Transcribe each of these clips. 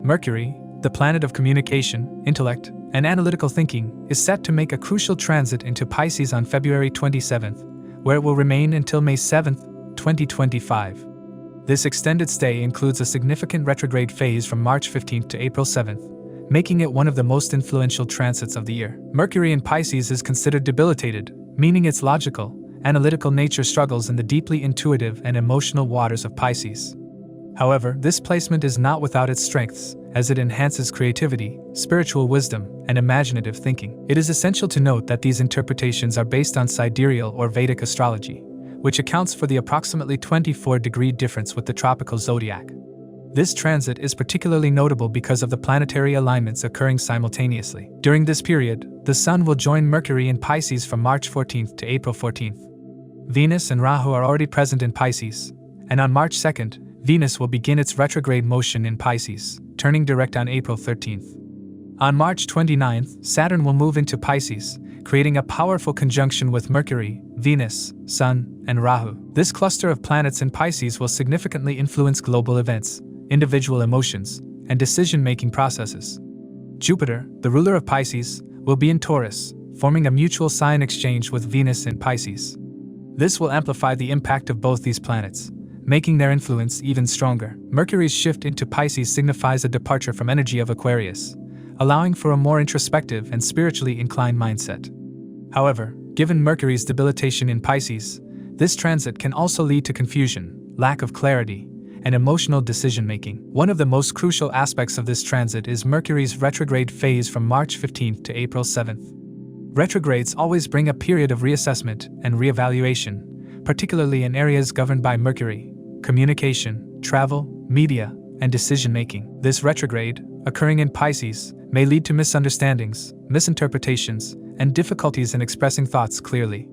Mercury, the planet of communication, intellect, and analytical thinking, is set to make a crucial transit into Pisces on February 27th, where it will remain until May 7th, 2025. This extended stay includes a significant retrograde phase from March 15th to April 7th, making it one of the most influential transits of the year. Mercury in Pisces is considered debilitated, meaning its logical, analytical nature struggles in the deeply intuitive and emotional waters of Pisces. However, this placement is not without its strengths, as it enhances creativity, spiritual wisdom, and imaginative thinking. It is essential to note that these interpretations are based on sidereal or Vedic astrology, which accounts for the approximately 24-degree difference with the tropical zodiac. This transit is particularly notable because of the planetary alignments occurring simultaneously. During this period, the Sun will join Mercury in Pisces from March 14th to April 14th. Venus and Rahu are already present in Pisces, and on March 2nd, Venus will begin its retrograde motion in Pisces, turning direct on April 13th. On March 29th, Saturn will move into Pisces, creating a powerful conjunction with Mercury, Venus, Sun, and Rahu. This cluster of planets in Pisces will significantly influence global events, individual emotions, and decision-making processes. Jupiter, the ruler of Pisces, will be in Taurus, forming a mutual sign exchange with Venus in Pisces. This will amplify the impact of both these planets, making their influence even stronger. Mercury's shift into Pisces signifies a departure from energy of Aquarius, allowing for a more introspective and spiritually inclined mindset. However, given Mercury's debilitation in Pisces, this transit can also lead to confusion, lack of clarity, and emotional decision-making. One of the most crucial aspects of this transit is Mercury's retrograde phase from March 15th to April 7th. Retrogrades always bring a period of reassessment and reevaluation, particularly in areas governed by Mercury: communication, travel, media, and decision-making. This retrograde, occurring in Pisces, may lead to misunderstandings, misinterpretations, and difficulties in expressing thoughts clearly.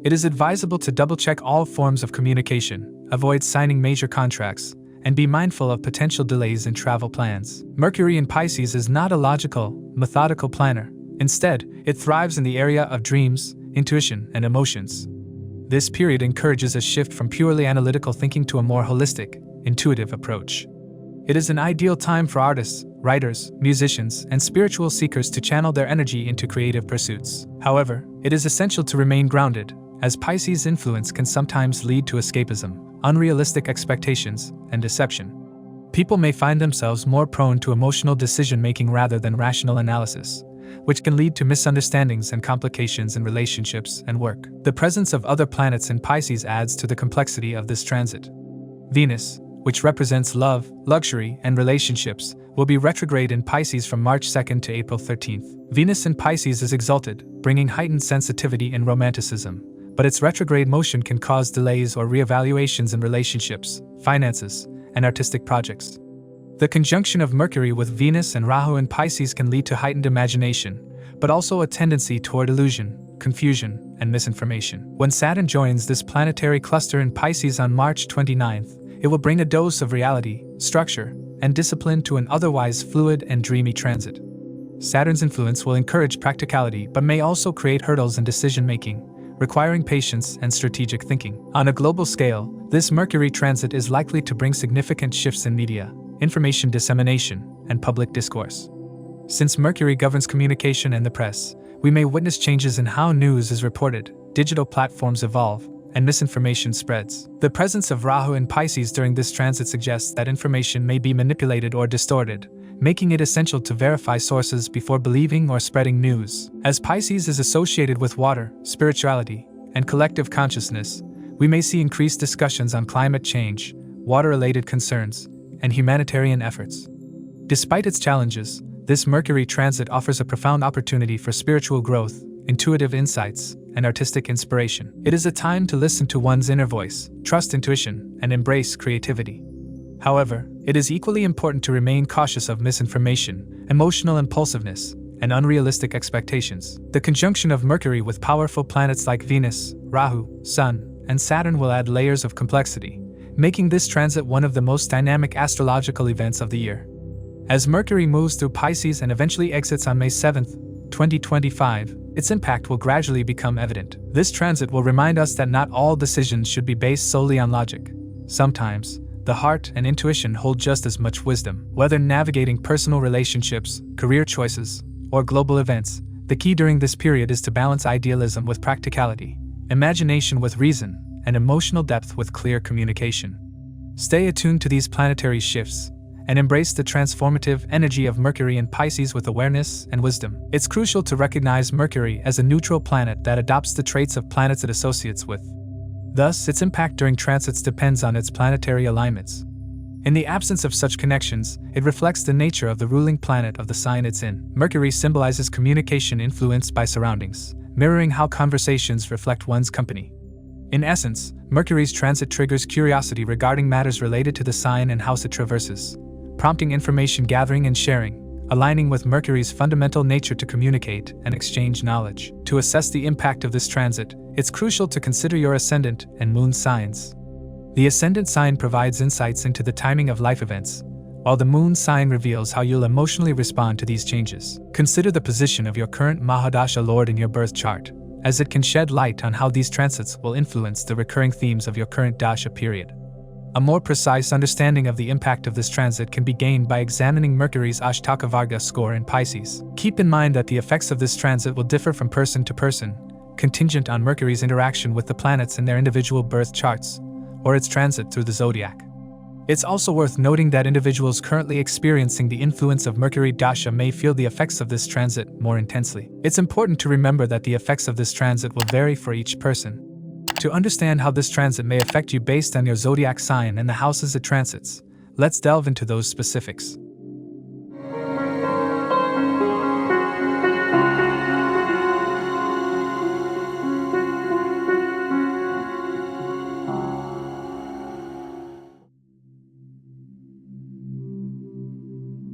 It is advisable to double-check all forms of communication, avoid signing major contracts, and be mindful of potential delays in travel plans. Mercury in Pisces is not a logical, methodical planner. Instead, it thrives in the area of dreams, intuition, and emotions. This period encourages a shift from purely analytical thinking to a more holistic, intuitive approach. It is an ideal time for artists, writers, musicians, and spiritual seekers to channel their energy into creative pursuits. However, it is essential to remain grounded, as Pisces' influence can sometimes lead to escapism, unrealistic expectations, and deception. People may find themselves more prone to emotional decision-making rather than rational analysis, which can lead to misunderstandings and complications in relationships and work. The presence of other planets in Pisces adds to the complexity of this transit. Venus, which represents love, luxury, and relationships, will be retrograde in Pisces from March 2nd to April 13th. Venus in Pisces is exalted, bringing heightened sensitivity and romanticism, but its retrograde motion can cause delays or reevaluations in relationships, finances, and artistic projects. The conjunction of Mercury with Venus and Rahu in Pisces can lead to heightened imagination, but also a tendency toward illusion, confusion, and misinformation. When Saturn joins this planetary cluster in Pisces on March 29th, it will bring a dose of reality, structure, and discipline to an otherwise fluid and dreamy transit. Saturn's influence will encourage practicality but may also create hurdles in decision-making, requiring patience and strategic thinking. On a global scale, this Mercury transit is likely to bring significant shifts in media, information dissemination, and public discourse. Since Mercury governs communication and the press, we may witness changes in how news is reported, digital platforms evolve, and misinformation spreads. The presence of Rahu in Pisces during this transit suggests that information may be manipulated or distorted, making it essential to verify sources before believing or spreading news. As Pisces is associated with water, spirituality, and collective consciousness, we may see increased discussions on climate change, water-related concerns, and humanitarian efforts. Despite its challenges, this Mercury transit offers a profound opportunity for spiritual growth, intuitive insights, and artistic inspiration. It is a time to listen to one's inner voice, trust intuition, and embrace creativity. However, it is equally important to remain cautious of misinformation, emotional impulsiveness, and unrealistic expectations. The conjunction of Mercury with powerful planets like Venus, Rahu, Sun, and Saturn will add layers of complexity, making this transit one of the most dynamic astrological events of the year. As Mercury moves through Pisces and eventually exits on May 7, 2025, its impact will gradually become evident. This transit will remind us that not all decisions should be based solely on logic. Sometimes, the heart and intuition hold just as much wisdom. Whether navigating personal relationships, career choices, or global events, the key during this period is to balance idealism with practicality, imagination with reason, and emotional depth with clear communication. Stay attuned to these planetary shifts and embrace the transformative energy of Mercury in Pisces with awareness and wisdom. It's crucial to recognize Mercury as a neutral planet that adopts the traits of planets it associates with. Thus, its impact during transits depends on its planetary alignments. In the absence of such connections, it reflects the nature of the ruling planet of the sign it's in. Mercury symbolizes communication influenced by surroundings, mirroring how conversations reflect one's company. In essence, Mercury's transit triggers curiosity regarding matters related to the sign and house it traverses, prompting information gathering and sharing, aligning with Mercury's fundamental nature to communicate and exchange knowledge. To assess the impact of this transit, it's crucial to consider your ascendant and moon signs. The ascendant sign provides insights into the timing of life events, while the moon sign reveals how you'll emotionally respond to these changes. Consider the position of your current Maha-Dasha lord in your birth chart, as it can shed light on how these transits will influence the recurring themes of your current Dasha period. A more precise understanding of the impact of this transit can be gained by examining Mercury's Ashtaka Varga score in Pisces. Keep in mind that the effects of this transit will differ from person to person, contingent on Mercury's interaction with the planets in their individual birth charts, or its transit through the zodiac. It's also worth noting that individuals currently experiencing the influence of Mercury Dasha may feel the effects of this transit more intensely. It's important to remember that the effects of this transit will vary for each person. To understand how this transit may affect you based on your zodiac sign and the houses it transits, let's delve into those specifics.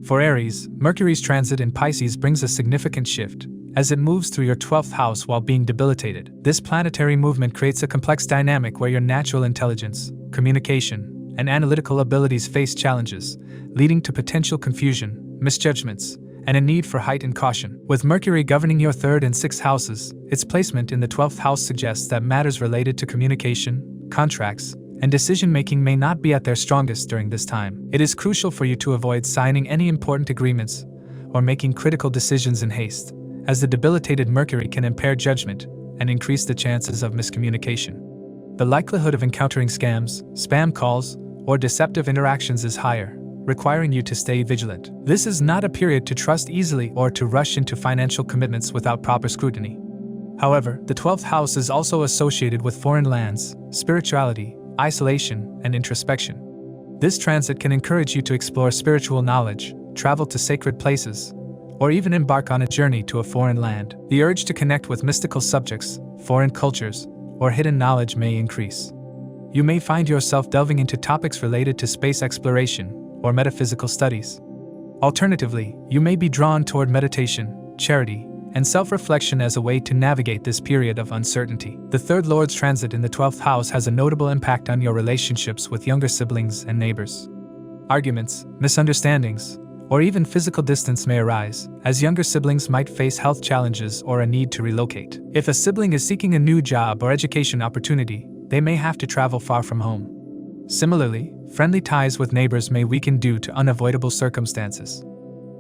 For Aries, Mercury's transit in Pisces brings a significant shift, as it moves through your 12th house while being debilitated. This planetary movement creates a complex dynamic where your natural intelligence, communication, and analytical abilities face challenges, leading to potential confusion, misjudgments, and a need for heightened caution. With Mercury governing your 3rd and 6th houses, its placement in the 12th house suggests that matters related to communication, contracts, and decision-making may not be at their strongest during this time. It is crucial for you to avoid signing any important agreements or making critical decisions in haste, as the debilitated Mercury can impair judgment and increase the chances of miscommunication. The likelihood of encountering scams, spam calls, or deceptive interactions is higher, requiring you to stay vigilant. This is not a period to trust easily or to rush into financial commitments without proper scrutiny. However, the 12th house is also associated with foreign lands, spirituality, isolation, and introspection. This transit can encourage you to explore spiritual knowledge, travel to sacred places, or even embark on a journey to a foreign land. The urge to connect with mystical subjects, foreign cultures, or hidden knowledge may increase. You may find yourself delving into topics related to space exploration or metaphysical studies. Alternatively, you may be drawn toward meditation, charity, and self-reflection as a way to navigate this period of uncertainty. The 3rd Lord's transit in the 12th house has a notable impact on your relationships with younger siblings and neighbors. Arguments, misunderstandings, or even physical distance may arise, as younger siblings might face health challenges or a need to relocate. If a sibling is seeking a new job or education opportunity, they may have to travel far from home. Similarly, friendly ties with neighbors may weaken due to unavoidable circumstances.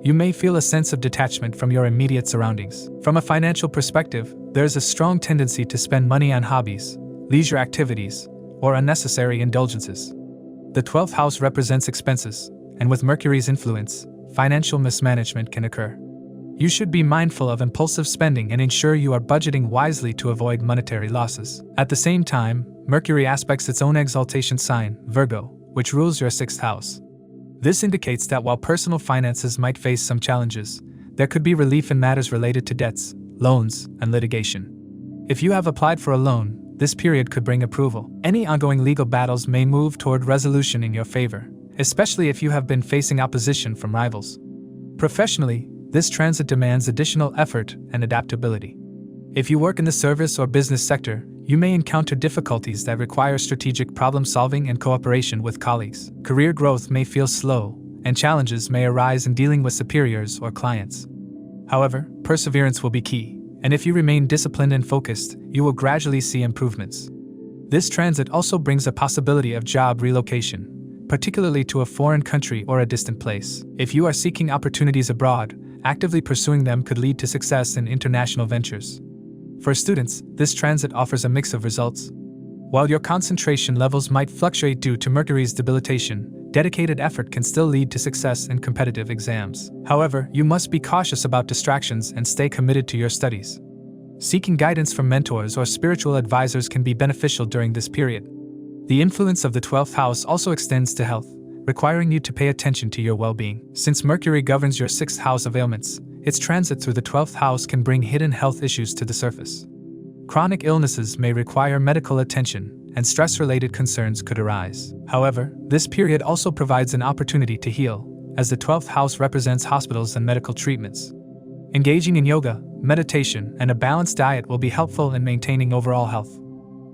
You may feel a sense of detachment from your immediate surroundings. From a financial perspective, there's a strong tendency to spend money on hobbies, leisure activities, or unnecessary indulgences. The 12th house represents expenses, and with Mercury's influence, financial mismanagement can occur. You should be mindful of impulsive spending and ensure you are budgeting wisely to avoid monetary losses. At the same time, Mercury aspects its own exaltation sign, Virgo, which rules your 6th house. This indicates that while personal finances might face some challenges, there could be relief in matters related to debts, loans, and litigation. If you have applied for a loan, this period could bring approval. Any ongoing legal battles may move toward resolution in your favor, especially if you have been facing opposition from rivals. Professionally, this transit demands additional effort and adaptability. If you work in the service or business sector, you may encounter difficulties that require strategic problem-solving and cooperation with colleagues. Career growth may feel slow, and challenges may arise in dealing with superiors or clients. However, perseverance will be key, and if you remain disciplined and focused, you will gradually see improvements. This transit also brings a possibility of job relocation, particularly to a foreign country or a distant place. If you are seeking opportunities abroad, actively pursuing them could lead to success in international ventures. For students, this transit offers a mix of results. While your concentration levels might fluctuate due to Mercury's debilitation, dedicated effort can still lead to success in competitive exams. However, you must be cautious about distractions and stay committed to your studies. Seeking guidance from mentors or spiritual advisors can be beneficial during this period. The influence of the 12th house also extends to health, requiring you to pay attention to your well-being. Since Mercury governs your 6th house of ailments, its transit through the 12th house can bring hidden health issues to the surface. Chronic illnesses may require medical attention, and stress-related concerns could arise. However, this period also provides an opportunity to heal, as the 12th house represents hospitals and medical treatments. Engaging in yoga, meditation, and a balanced diet will be helpful in maintaining overall health.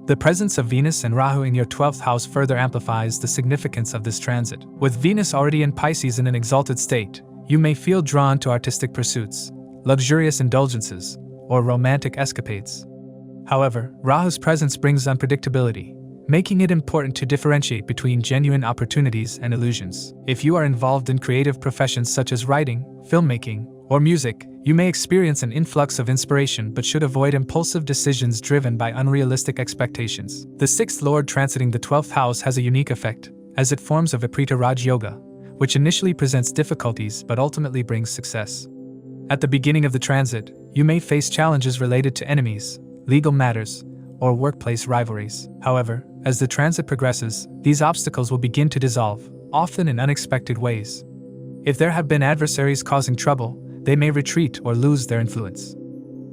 The presence of Venus and Rahu in your 12th house further amplifies the significance of this transit. With Venus already in Pisces in an exalted state, you may feel drawn to artistic pursuits, luxurious indulgences, or romantic escapades. However, Rahu's presence brings unpredictability, making it important to differentiate between genuine opportunities and illusions. If you are involved in creative professions such as writing, filmmaking, or music, you may experience an influx of inspiration but should avoid impulsive decisions driven by unrealistic expectations. The 6th Lord transiting the 12th house has a unique effect, as it forms a Viparita Raj Yoga, which initially presents difficulties but ultimately brings success. At the beginning of the transit, you may face challenges related to enemies, legal matters, or workplace rivalries. However, as the transit progresses, these obstacles will begin to dissolve, often in unexpected ways. If there have been adversaries causing trouble, they may retreat or lose their influence.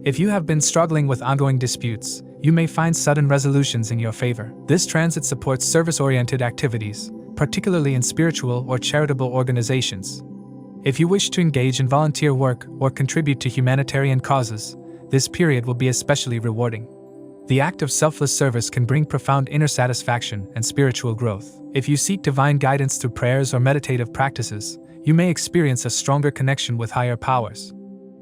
If you have been struggling with ongoing disputes, you may find sudden resolutions in your favor. This transit supports service-oriented activities, particularly in spiritual or charitable organizations. If you wish to engage in volunteer work or contribute to humanitarian causes, this period will be especially rewarding. The act of selfless service can bring profound inner satisfaction and spiritual growth. If you seek divine guidance through prayers or meditative practices, you may experience a stronger connection with higher powers.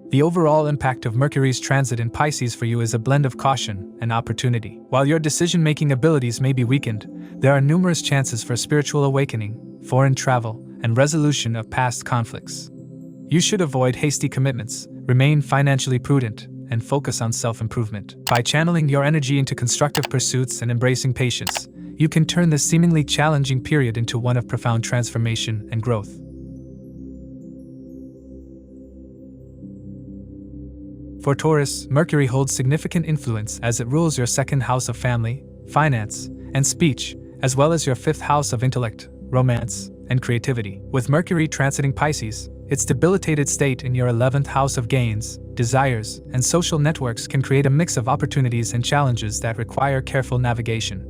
The overall impact of Mercury's transit in Pisces for you is a blend of caution and opportunity. While your decision-making abilities may be weakened, there are numerous chances for spiritual awakening, foreign travel, and resolution of past conflicts. You should avoid hasty commitments, remain financially prudent, and focus on self-improvement. By channeling your energy into constructive pursuits and embracing patience, you can turn this seemingly challenging period into one of profound transformation and growth. For Taurus, Mercury holds significant influence as it rules your 2nd house of family, finance, and speech, as well as your 5th house of intellect, romance, and creativity. With Mercury transiting Pisces, its debilitated state in your 11th house of gains, desires, and social networks can create a mix of opportunities and challenges that require careful navigation.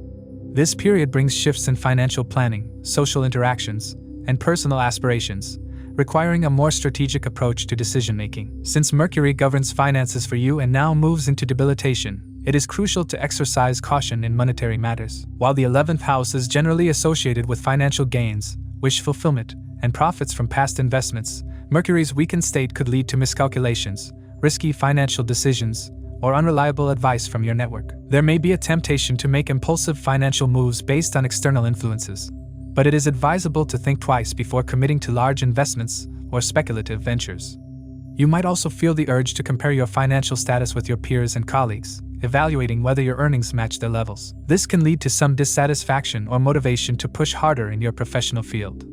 This period brings shifts in financial planning, social interactions, and personal aspirations, requiring a more strategic approach to decision-making. Since Mercury governs finances for you and now moves into debilitation, it is crucial to exercise caution in monetary matters. While the 11th house is generally associated with financial gains, wish fulfillment, and profits from past investments, Mercury's weakened state could lead to miscalculations, risky financial decisions, or unreliable advice from your network. There may be a temptation to make impulsive financial moves based on external influences, but it is advisable to think twice before committing to large investments or speculative ventures. You might also feel the urge to compare your financial status with your peers and colleagues, evaluating whether your earnings match their levels. This can lead to some dissatisfaction or motivation to push harder in your professional field.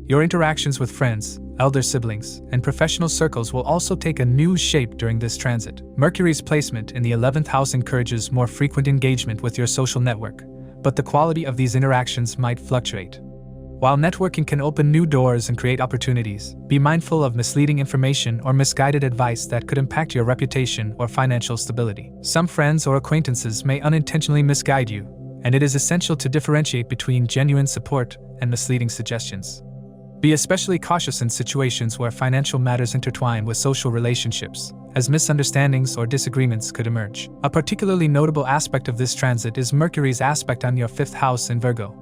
Your interactions with friends, elder siblings, and professional circles will also take a new shape during this transit. Mercury's placement in the 11th house encourages more frequent engagement with your social network, but the quality of these interactions might fluctuate. While networking can open new doors and create opportunities, be mindful of misleading information or misguided advice that could impact your reputation or financial stability. Some friends or acquaintances may unintentionally misguide you, and it is essential to differentiate between genuine support and misleading suggestions. Be especially cautious in situations where financial matters intertwine with social relationships, as misunderstandings or disagreements could emerge. A particularly notable aspect of this transit is Mercury's aspect on your 5th house in Virgo.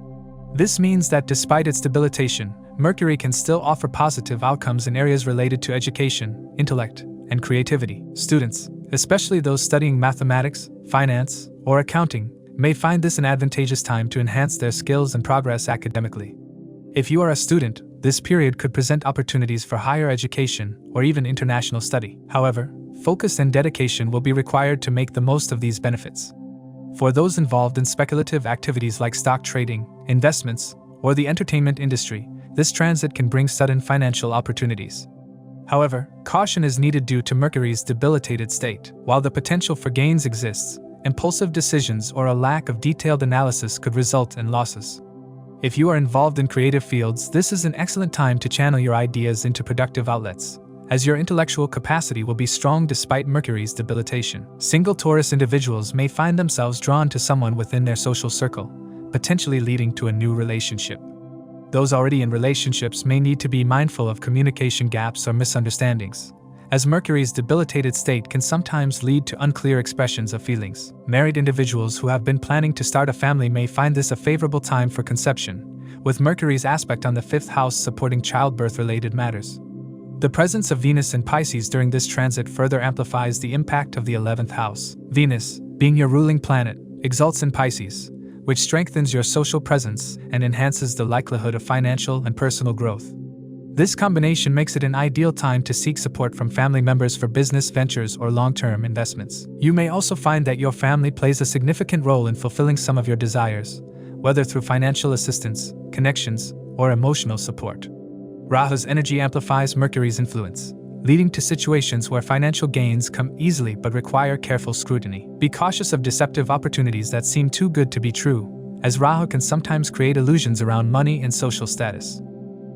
This means that despite its debilitation, Mercury can still offer positive outcomes in areas related to education, intellect, and creativity. Students, especially those studying mathematics, finance, or accounting, may find this an advantageous time to enhance their skills and progress academically. If you are a student, this period could present opportunities for higher education or even international study. However, focus and dedication will be required to make the most of these benefits. For those involved in speculative activities like stock trading, investments, or the entertainment industry, this transit can bring sudden financial opportunities. However, caution is needed due to Mercury's debilitated state. While the potential for gains exists, impulsive decisions or a lack of detailed analysis could result in losses. If you are involved in creative fields, this is an excellent time to channel your ideas into productive outlets, as your intellectual capacity will be strong despite Mercury's debilitation. Single Taurus individuals may find themselves drawn to someone within their social circle, potentially leading to a new relationship. Those already in relationships may need to be mindful of communication gaps or misunderstandings, as Mercury's debilitated state can sometimes lead to unclear expressions of feelings. Married individuals who have been planning to start a family may find this a favorable time for conception, with Mercury's aspect on the 5th house supporting childbirth-related matters. The presence of Venus in Pisces during this transit further amplifies the impact of the 11th house. Venus, being your ruling planet, exalts in Pisces, which strengthens your social presence and enhances the likelihood of financial and personal growth. This combination makes it an ideal time to seek support from family members for business ventures or long-term investments. You may also find that your family plays a significant role in fulfilling some of your desires, whether through financial assistance, connections, or emotional support. Rahu's energy amplifies Mercury's influence, leading to situations where financial gains come easily but require careful scrutiny. Be cautious of deceptive opportunities that seem too good to be true, as Rahu can sometimes create illusions around money and social status.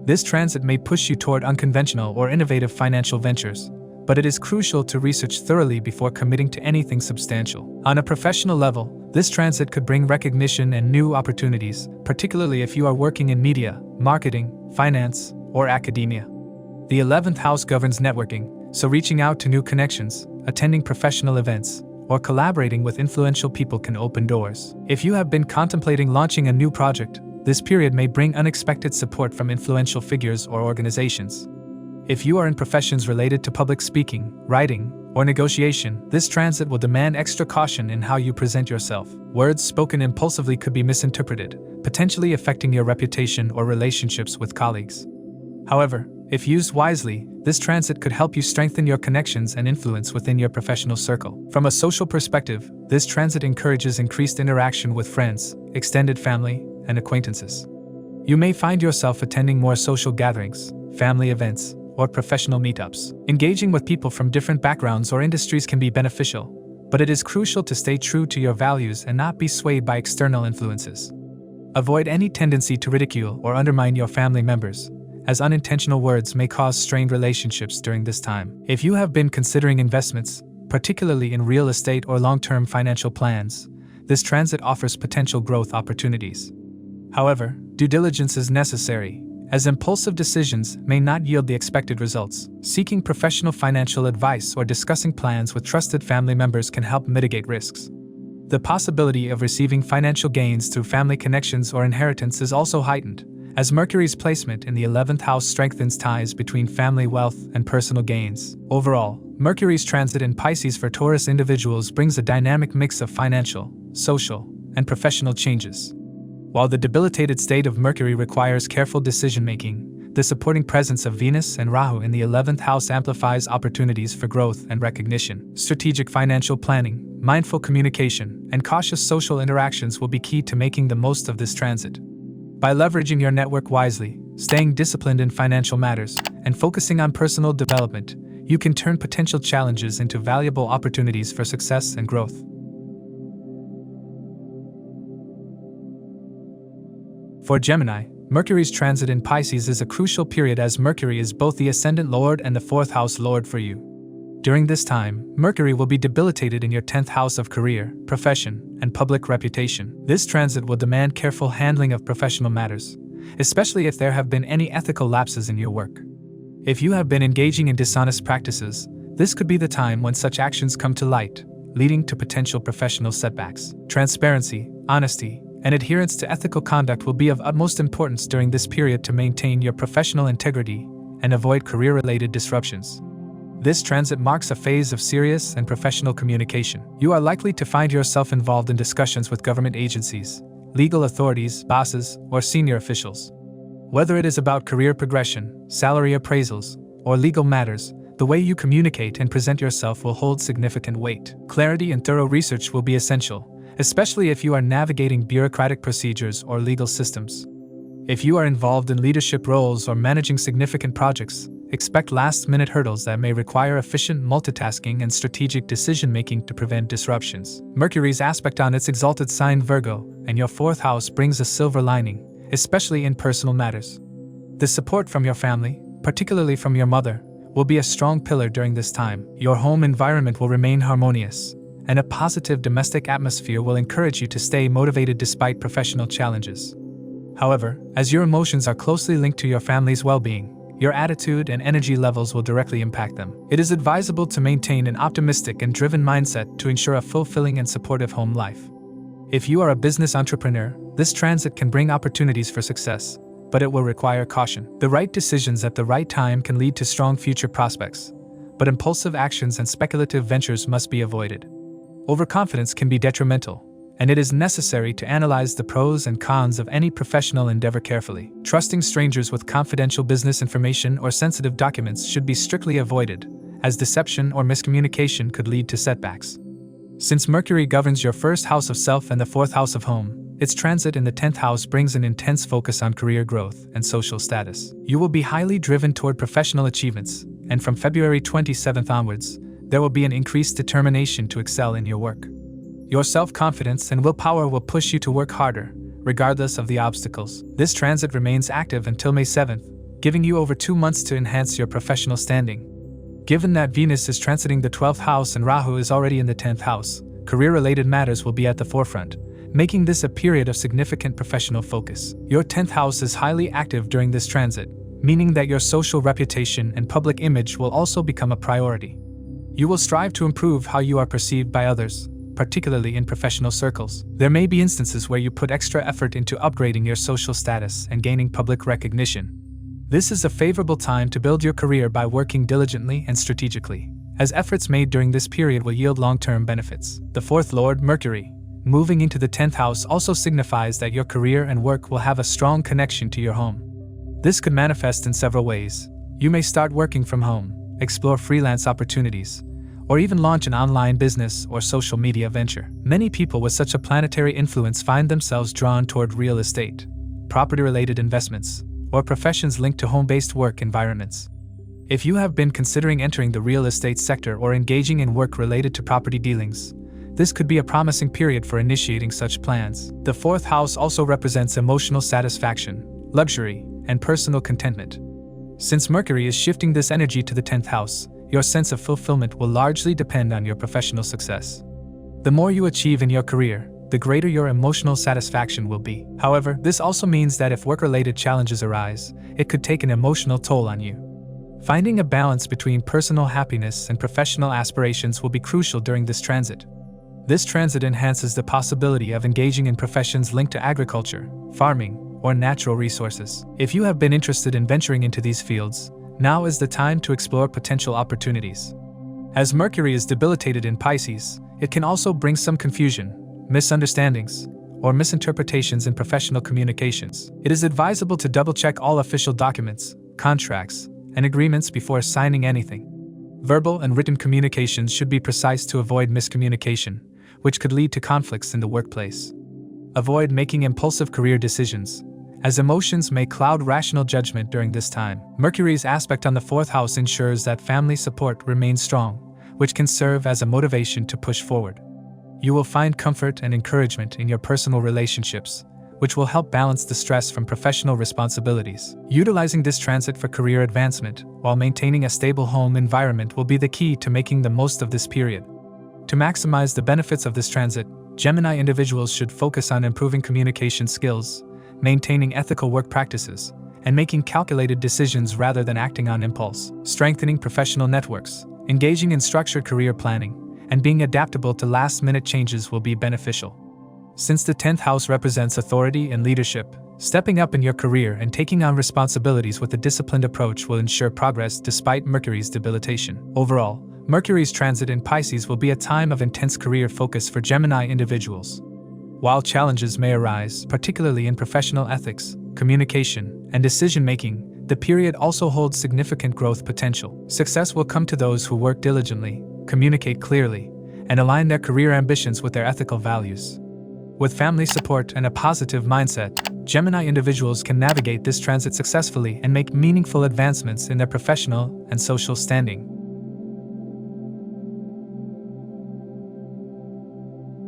This transit may push you toward unconventional or innovative financial ventures, but it is crucial to research thoroughly before committing to anything substantial. On a professional level, this transit could bring recognition and new opportunities, particularly if you are working in media, marketing, finance, or academia. The 11th house governs networking, so reaching out to new connections, attending professional events, or collaborating with influential people can open doors. If you have been contemplating launching a new project, this period may bring unexpected support from influential figures or organizations. If you are in professions related to public speaking, writing, or negotiation, this transit will demand extra caution in how you present yourself. Words spoken impulsively could be misinterpreted, potentially affecting your reputation or relationships with colleagues. However, if used wisely, this transit could help you strengthen your connections and influence within your professional circle. From a social perspective, this transit encourages increased interaction with friends, extended family, and acquaintances. You may find yourself attending more social gatherings, family events, or professional meetups. Engaging with people from different backgrounds or industries can be beneficial, but it is crucial to stay true to your values and not be swayed by external influences. Avoid any tendency to ridicule or undermine your family members, as unintentional words may cause strained relationships during this time. If you have been considering investments, particularly in real estate or long-term financial plans, this transit offers potential growth opportunities. However, due diligence is necessary, as impulsive decisions may not yield the expected results. Seeking professional financial advice or discussing plans with trusted family members can help mitigate risks. The possibility of receiving financial gains through family connections or inheritance is also heightened, as Mercury's placement in the 11th house strengthens ties between family wealth and personal gains. Overall, Mercury's transit in Pisces for Taurus individuals brings a dynamic mix of financial, social, and professional changes. While the debilitated state of Mercury requires careful decision-making, the supporting presence of Venus and Rahu in the 11th house amplifies opportunities for growth and recognition. Strategic financial planning, mindful communication, and cautious social interactions will be key to making the most of this transit. By leveraging your network wisely, staying disciplined in financial matters, and focusing on personal development, you can turn potential challenges into valuable opportunities for success and growth. For Gemini, Mercury's transit in Pisces is a crucial period as Mercury is both the Ascendant Lord and the 4th house Lord for you. During this time, Mercury will be debilitated in your 10th house of career, profession, and public reputation. This transit will demand careful handling of professional matters, especially if there have been any ethical lapses in your work. If you have been engaging in dishonest practices, this could be the time when such actions come to light, leading to potential professional setbacks. Transparency, honesty, and adherence to ethical conduct will be of utmost importance during this period to maintain your professional integrity and avoid career-related disruptions. This transit marks a phase of serious and professional communication. You are likely to find yourself involved in discussions with government agencies, legal authorities, bosses, or senior officials. Whether it is about career progression, salary appraisals, or legal matters, the way you communicate and present yourself will hold significant weight. Clarity and thorough research will be essential, especially if you are navigating bureaucratic procedures or legal systems. If you are involved in leadership roles or managing significant projects, expect last-minute hurdles that may require efficient multitasking and strategic decision-making to prevent disruptions. Mercury's aspect on its exalted sign Virgo and your 4th house brings a silver lining, especially in personal matters. The support from your family, particularly from your mother, will be a strong pillar during this time. Your home environment will remain harmonious, and a positive domestic atmosphere will encourage you to stay motivated despite professional challenges. However, as your emotions are closely linked to your family's well-being, your attitude and energy levels will directly impact them. It is advisable to maintain an optimistic and driven mindset to ensure a fulfilling and supportive home life. If you are a business entrepreneur, this transit can bring opportunities for success, but it will require caution. The right decisions at the right time can lead to strong future prospects, but impulsive actions and speculative ventures must be avoided. Overconfidence can be detrimental, and it is necessary to analyze the pros and cons of any professional endeavor carefully. Trusting strangers with confidential business information or sensitive documents should be strictly avoided, as deception or miscommunication could lead to setbacks. Since Mercury governs your 1st house of self and the 4th house of home, its transit in the 10th house brings an intense focus on career growth and social status. You will be highly driven toward professional achievements, and from February 27th onwards, there will be an increased determination to excel in your work. Your self-confidence and willpower will push you to work harder, regardless of the obstacles. This transit remains active until May 7th, giving you over 2 months to enhance your professional standing. Given that Venus is transiting the 12th house and Rahu is already in the 10th house, career-related matters will be at the forefront, making this a period of significant professional focus. Your 10th house is highly active during this transit, meaning that your social reputation and public image will also become a priority. You will strive to improve how you are perceived by others, particularly in professional circles. There may be instances where you put extra effort into upgrading your social status and gaining public recognition. This is a favorable time to build your career by working diligently and strategically, as efforts made during this period will yield long-term benefits. The 4th Lord, Mercury, moving into the 10th house also signifies that your career and work will have a strong connection to your home. This could manifest in several ways. You may start working from home, explore freelance opportunities, or even launch an online business or social media venture. Many people with such a planetary influence find themselves drawn toward real estate, property-related investments, or professions linked to home-based work environments. If you have been considering entering the real estate sector or engaging in work related to property dealings, this could be a promising period for initiating such plans. The 4th house also represents emotional satisfaction, luxury, and personal contentment. Since Mercury is shifting this energy to the 10th house, your sense of fulfillment will largely depend on your professional success. The more you achieve in your career, the greater your emotional satisfaction will be. However, this also means that if work-related challenges arise, it could take an emotional toll on you. Finding a balance between personal happiness and professional aspirations will be crucial during this transit. This transit enhances the possibility of engaging in professions linked to agriculture, farming, or natural resources. If you have been interested in venturing into these fields, now is the time to explore potential opportunities. As Mercury is debilitated in Pisces, it can also bring some confusion, misunderstandings, or misinterpretations in professional communications. It is advisable to double-check all official documents, contracts, and agreements before signing anything. Verbal and written communications should be precise to avoid miscommunication, which could lead to conflicts in the workplace. Avoid making impulsive career decisions, as emotions may cloud rational judgment during this time. Mercury's aspect on the 4th house ensures that family support remains strong, which can serve as a motivation to push forward. You will find comfort and encouragement in your personal relationships, which will help balance the stress from professional responsibilities. Utilizing this transit for career advancement while maintaining a stable home environment will be the key to making the most of this period. To maximize the benefits of this transit, Gemini individuals should focus on improving communication skills, maintaining ethical work practices, and making calculated decisions rather than acting on impulse. Strengthening professional networks, engaging in structured career planning, and being adaptable to last-minute changes will be beneficial. Since the 10th house represents authority and leadership, stepping up in your career and taking on responsibilities with a disciplined approach will ensure progress despite Mercury's debilitation. Overall, Mercury's transit in Pisces will be a time of intense career focus for Gemini individuals. While challenges may arise, particularly in professional ethics, communication, and decision-making, the period also holds significant growth potential. Success will come to those who work diligently, communicate clearly, and align their career ambitions with their ethical values. With family support and a positive mindset, Gemini individuals can navigate this transit successfully and make meaningful advancements in their professional and social standing.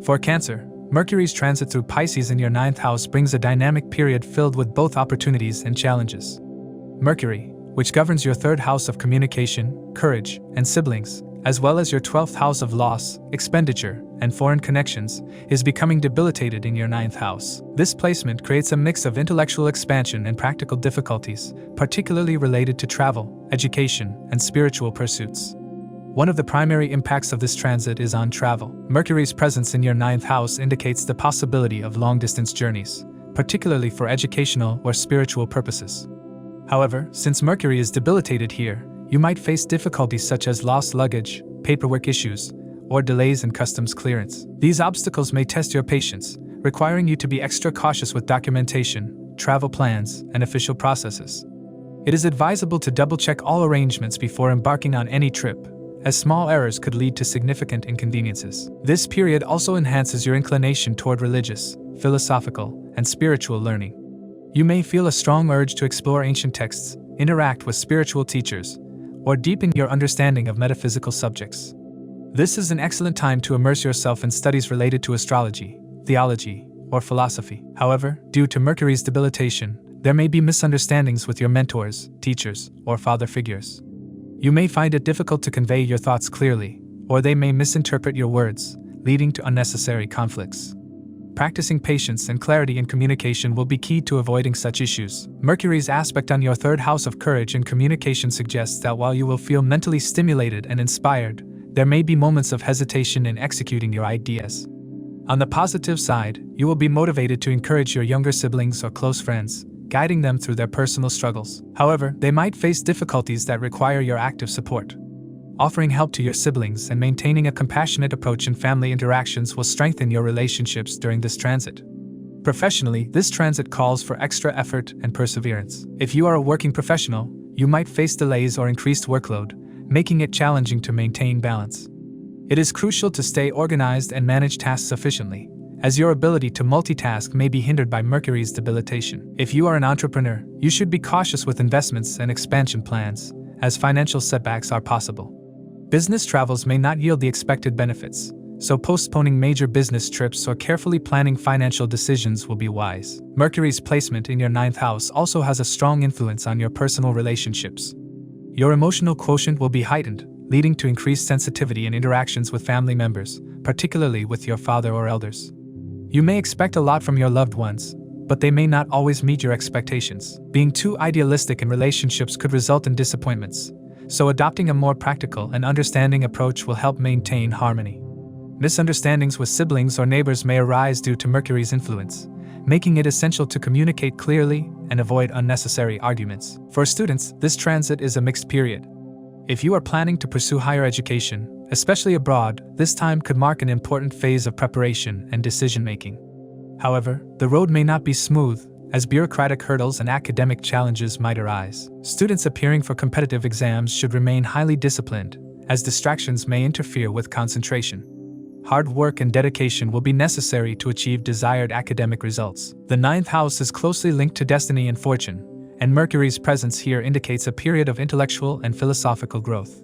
For Cancer, Mercury's transit through Pisces in your 9th house brings a dynamic period filled with both opportunities and challenges. Mercury, which governs your 3rd house of communication, courage, and siblings, as well as your 12th house of loss, expenditure, and foreign connections, is becoming debilitated in your 9th house. This placement creates a mix of intellectual expansion and practical difficulties, particularly related to travel, education, and spiritual pursuits. One of the primary impacts of this transit is on travel. Mercury's presence in your 9th house indicates the possibility of long-distance journeys, particularly for educational or spiritual purposes. However, since Mercury is debilitated here, you might face difficulties such as lost luggage, paperwork issues, or delays in customs clearance. These obstacles may test your patience, requiring you to be extra cautious with documentation, travel plans, and official processes. It is advisable to double-check all arrangements before embarking on any trip, as small errors could lead to significant inconveniences. This period also enhances your inclination toward religious, philosophical, and spiritual learning. You may feel a strong urge to explore ancient texts, interact with spiritual teachers, or deepen your understanding of metaphysical subjects. This is an excellent time to immerse yourself in studies related to astrology, theology, or philosophy. However, due to Mercury's debilitation, there may be misunderstandings with your mentors, teachers, or father figures. You may find it difficult to convey your thoughts clearly, or they may misinterpret your words, leading to unnecessary conflicts. Practicing patience and clarity in communication will be key to avoiding such issues. Mercury's aspect on your 3rd house of courage and communication suggests that while you will feel mentally stimulated and inspired, there may be moments of hesitation in executing your ideas. On the positive side, you will be motivated to encourage your younger siblings or close friends, guiding them through their personal struggles. However, they might face difficulties that require your active support. Offering help to your siblings and maintaining a compassionate approach in family interactions will strengthen your relationships during this transit. Professionally, this transit calls for extra effort and perseverance. If you are a working professional, you might face delays or increased workload, making it challenging to maintain balance. It is crucial to stay organized and manage tasks efficiently, as your ability to multitask may be hindered by Mercury's debilitation. If you are an entrepreneur, you should be cautious with investments and expansion plans, as financial setbacks are possible. Business travels may not yield the expected benefits, so postponing major business trips or carefully planning financial decisions will be wise. Mercury's placement in your 9th house also has a strong influence on your personal relationships. Your emotional quotient will be heightened, leading to increased sensitivity in interactions with family members, particularly with your father or elders. You may expect a lot from your loved ones, but they may not always meet your expectations. Being too idealistic in relationships could result in disappointments, so adopting a more practical and understanding approach will help maintain harmony. Misunderstandings with siblings or neighbors may arise due to Mercury's influence, making it essential to communicate clearly and avoid unnecessary arguments. For students, this transit is a mixed period. If you are planning to pursue higher education, especially abroad, this time could mark an important phase of preparation and decision-making. However, the road may not be smooth, as bureaucratic hurdles and academic challenges might arise. Students appearing for competitive exams should remain highly disciplined, as distractions may interfere with concentration. Hard work and dedication will be necessary to achieve desired academic results. The 9th house is closely linked to destiny and fortune, and Mercury's presence here indicates a period of intellectual and philosophical growth.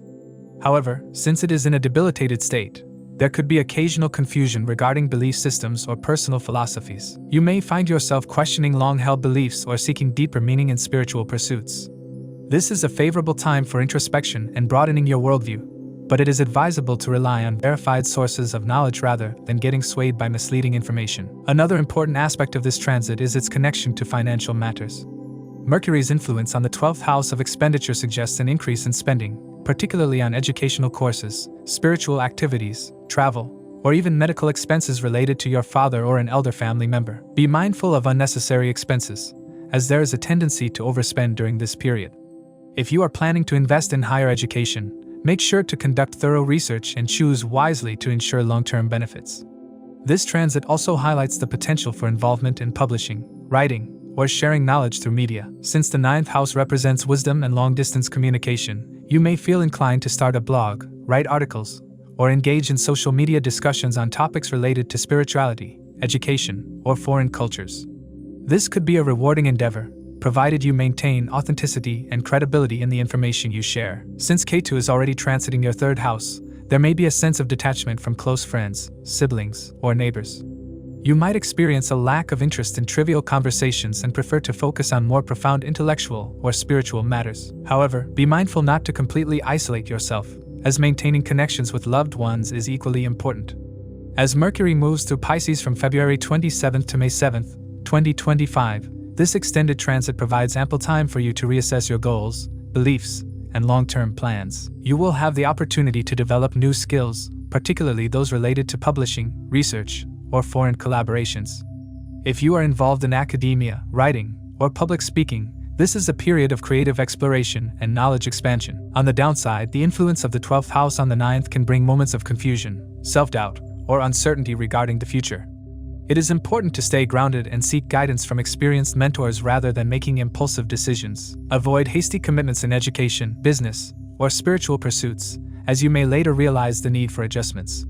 However, since it is in a debilitated state, there could be occasional confusion regarding belief systems or personal philosophies. You may find yourself questioning long-held beliefs or seeking deeper meaning in spiritual pursuits. This is a favorable time for introspection and broadening your worldview, but it is advisable to rely on verified sources of knowledge rather than getting swayed by misleading information. Another important aspect of this transit is its connection to financial matters. Mercury's influence on the 12th house of expenditure suggests an increase in spending, particularly on educational courses, spiritual activities, travel, or even medical expenses related to your father or an elder family member. Be mindful of unnecessary expenses, as there is a tendency to overspend during this period. If you are planning to invest in higher education, make sure to conduct thorough research and choose wisely to ensure long-term benefits. This transit also highlights the potential for involvement in publishing, writing, or sharing knowledge through media. Since the 9th house represents wisdom and long-distance communication, you may feel inclined to start a blog, write articles, or engage in social media discussions on topics related to spirituality, education, or foreign cultures. This could be a rewarding endeavor, provided you maintain authenticity and credibility in the information you share. Since Ketu is already transiting your 3rd house, there may be a sense of detachment from close friends, siblings, or neighbors. You might experience a lack of interest in trivial conversations and prefer to focus on more profound intellectual or spiritual matters. However, be mindful not to completely isolate yourself, as maintaining connections with loved ones is equally important. As Mercury moves through Pisces from February 27th to May 7th, 2025, this extended transit provides ample time for you to reassess your goals, beliefs, and long-term plans. You will have the opportunity to develop new skills, particularly those related to publishing, research, or foreign collaborations. If you are involved in academia, writing, or public speaking, this is a period of creative exploration and knowledge expansion. On the downside, the influence of the 12th house on the 9th can bring moments of confusion, self-doubt, or uncertainty regarding the future. It is important to stay grounded and seek guidance from experienced mentors rather than making impulsive decisions. Avoid hasty commitments in education, business, or spiritual pursuits, as you may later realize the need for adjustments.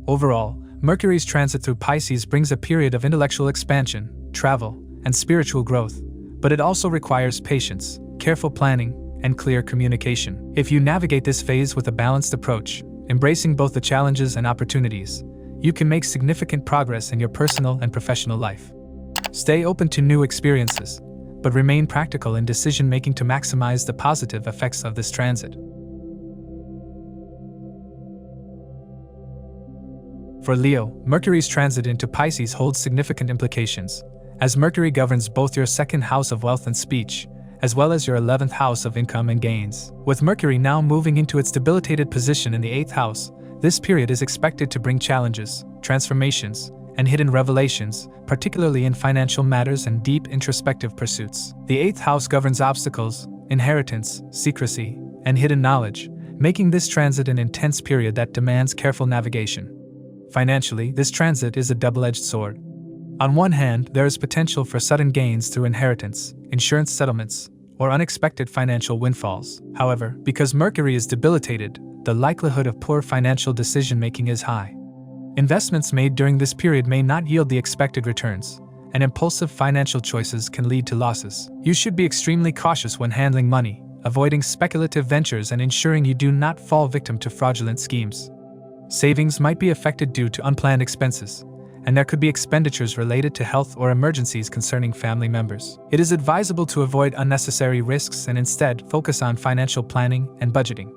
Overall, Mercury's transit through Pisces brings a period of intellectual expansion, travel, and spiritual growth, but it also requires patience, careful planning, and clear communication. If you navigate this phase with a balanced approach, embracing both the challenges and opportunities, you can make significant progress in your personal and professional life. Stay open to new experiences, but remain practical in decision-making to maximize the positive effects of this transit. For Leo, Mercury's transit into Pisces holds significant implications, as Mercury governs both your 2nd house of wealth and speech, as well as your 11th house of income and gains. With Mercury now moving into its debilitated position in the 8th house, this period is expected to bring challenges, transformations, and hidden revelations, particularly in financial matters and deep introspective pursuits. The 8th house governs obstacles, inheritance, secrecy, and hidden knowledge, making this transit an intense period that demands careful navigation. Financially, this transit is a double-edged sword. On one hand, there is potential for sudden gains through inheritance, insurance settlements, or unexpected financial windfalls. However, because Mercury is debilitated, the likelihood of poor financial decision-making is high. Investments made during this period may not yield the expected returns, and impulsive financial choices can lead to losses. You should be extremely cautious when handling money, avoiding speculative ventures and ensuring you do not fall victim to fraudulent schemes. Savings might be affected due to unplanned expenses, and there could be expenditures related to health or emergencies concerning family members. It is advisable to avoid unnecessary risks and instead focus on financial planning and budgeting.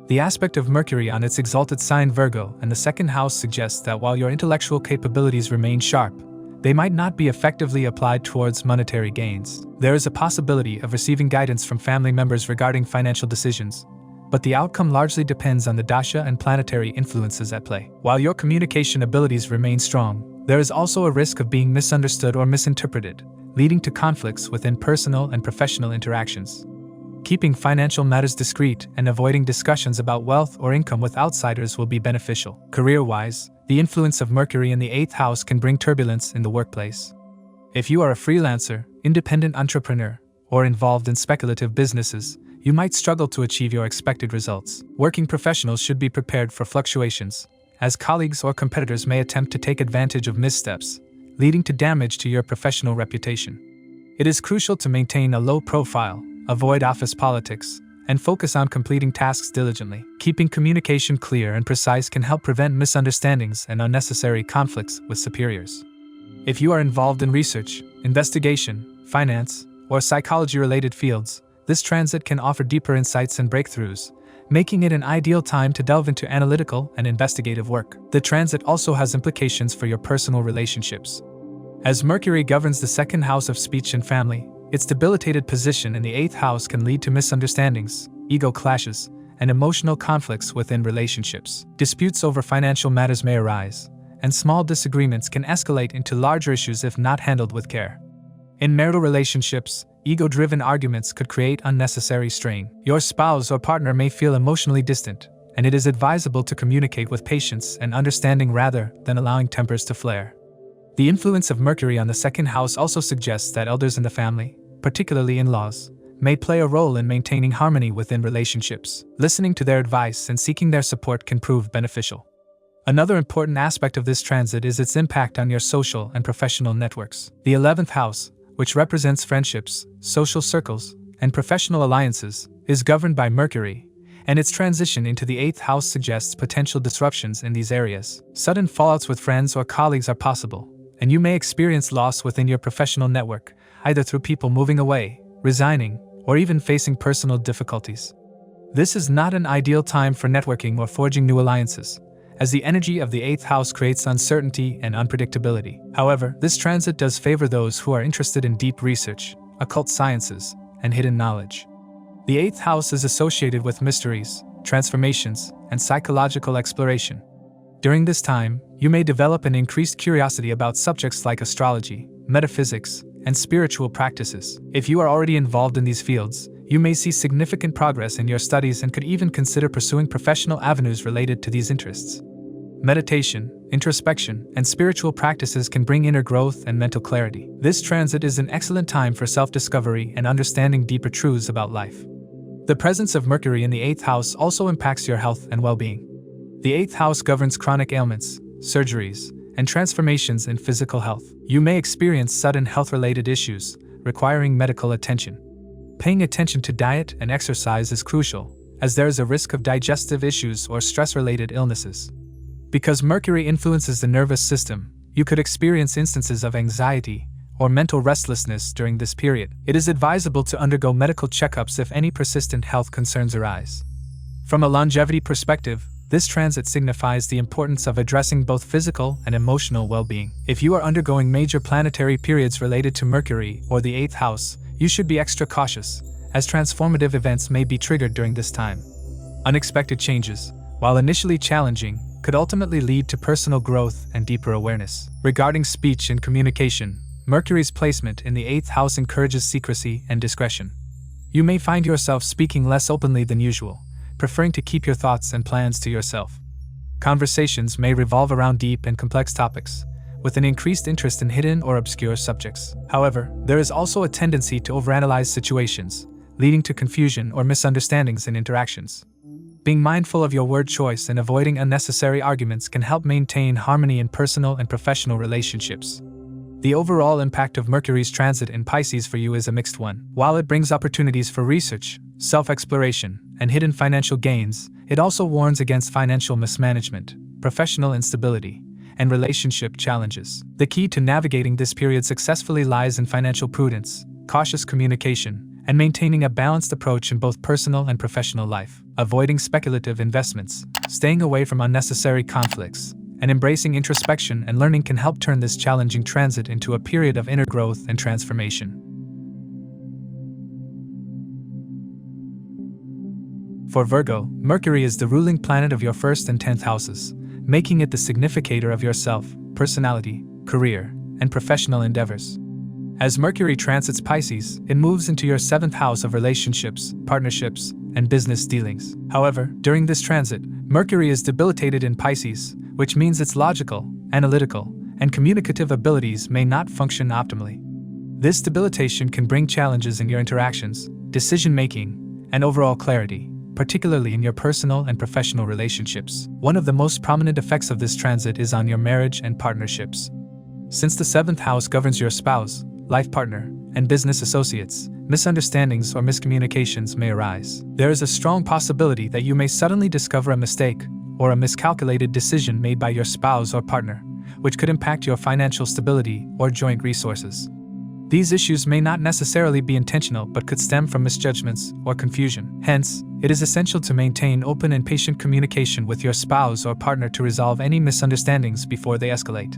The aspect of Mercury on its exalted sign Virgo and the 2nd house suggests that while your intellectual capabilities remain sharp, they might not be effectively applied towards monetary gains. There is a possibility of receiving guidance from family members regarding financial decisions, but the outcome largely depends on the dasha and planetary influences at play. While your communication abilities remain strong, there is also a risk of being misunderstood or misinterpreted, leading to conflicts within personal and professional interactions. Keeping financial matters discreet and avoiding discussions about wealth or income with outsiders will be beneficial. Career-wise, the influence of Mercury in the 8th house can bring turbulence in the workplace. If you are a freelancer, independent entrepreneur, or involved in speculative businesses, you might struggle to achieve your expected results. Working professionals should be prepared for fluctuations, as colleagues or competitors may attempt to take advantage of missteps, leading to damage to your professional reputation. It is crucial to maintain a low profile, avoid office politics, and focus on completing tasks diligently. Keeping communication clear and precise can help prevent misunderstandings and unnecessary conflicts with superiors. If you are involved in research, investigation, finance, or psychology-related fields, this transit can offer deeper insights and breakthroughs, making it an ideal time to delve into analytical and investigative work. The transit also has implications for your personal relationships. As Mercury governs the 2nd house of speech and family, its debilitated position in the 8th house can lead to misunderstandings, ego clashes, and emotional conflicts within relationships. Disputes over financial matters may arise, and small disagreements can escalate into larger issues if not handled with care. In marital relationships, ego-driven arguments could create unnecessary strain. Your spouse or partner may feel emotionally distant, and it is advisable to communicate with patience and understanding rather than allowing tempers to flare. The influence of Mercury on the second house also suggests that elders in the family, particularly in-laws, may play a role in maintaining harmony within relationships. Listening to their advice and seeking their support can prove beneficial. Another important aspect of this transit is its impact on your social and professional networks. The 11th house, which represents friendships, social circles, and professional alliances, is governed by Mercury, and its transition into the 8th house suggests potential disruptions in these areas. Sudden fallouts with friends or colleagues are possible, and you may experience loss within your professional network, either through people moving away, resigning, or even facing personal difficulties. This is not an ideal time for networking or forging new alliances, as the energy of the 8th house creates uncertainty and unpredictability. However, this transit does favor those who are interested in deep research, occult sciences, and hidden knowledge. The 8th house is associated with mysteries, transformations, and psychological exploration. During this time, you may develop an increased curiosity about subjects like astrology, metaphysics, and spiritual practices. If you are already involved in these fields, you may see significant progress in your studies and could even consider pursuing professional avenues related to these interests. Meditation, introspection, and spiritual practices can bring inner growth and mental clarity. This transit is an excellent time for self-discovery and understanding deeper truths about life. The presence of Mercury in the 8th house also impacts your health and well-being. The 8th house governs chronic ailments, surgeries, and transformations in physical health. You may experience sudden health-related issues, requiring medical attention. Paying attention to diet and exercise is crucial, as there is a risk of digestive issues or stress-related illnesses. Because Mercury influences the nervous system, you could experience instances of anxiety or mental restlessness during this period. It is advisable to undergo medical checkups if any persistent health concerns arise. From a longevity perspective, this transit signifies the importance of addressing both physical and emotional well-being. If you are undergoing major planetary periods related to Mercury or the 8th house, you should be extra cautious, as transformative events may be triggered during this time. Unexpected changes, while initially challenging, could ultimately lead to personal growth and deeper awareness. Regarding speech and communication, Mercury's placement in the 8th house encourages secrecy and discretion. You may find yourself speaking less openly than usual, preferring to keep your thoughts and plans to yourself. Conversations may revolve around deep and complex topics, with an increased interest in hidden or obscure subjects. However, there is also a tendency to overanalyze situations, leading to confusion or misunderstandings in interactions. Being mindful of your word choice and avoiding unnecessary arguments can help maintain harmony in personal and professional relationships. The overall impact of Mercury's transit in Pisces for you is a mixed one. While it brings opportunities for research, self-exploration, and hidden financial gains, it also warns against financial mismanagement, professional instability, and relationship challenges. The key to navigating this period successfully lies in financial prudence, cautious communication, and maintaining a balanced approach in both personal and professional life. Avoiding speculative investments, staying away from unnecessary conflicts, and embracing introspection and learning can help turn this challenging transit into a period of inner growth and transformation. For Virgo, Mercury is the ruling planet of your 1st and 10th houses, making it the significator of yourself, personality, career, and professional endeavors. As Mercury transits Pisces, it moves into your 7th house of relationships, partnerships, and business dealings. However, during this transit, Mercury is debilitated in Pisces, which means its logical, analytical, and communicative abilities may not function optimally. This debilitation can bring challenges in your interactions, decision-making, and overall clarity, particularly in your personal and professional relationships. One of the most prominent effects of this transit is on your marriage and partnerships. Since the 7th house governs your spouse, life partner, and business associates, misunderstandings or miscommunications may arise. There is a strong possibility that you may suddenly discover a mistake or a miscalculated decision made by your spouse or partner, which could impact your financial stability or joint resources. These issues may not necessarily be intentional but could stem from misjudgments or confusion. Hence, it is essential to maintain open and patient communication with your spouse or partner to resolve any misunderstandings before they escalate.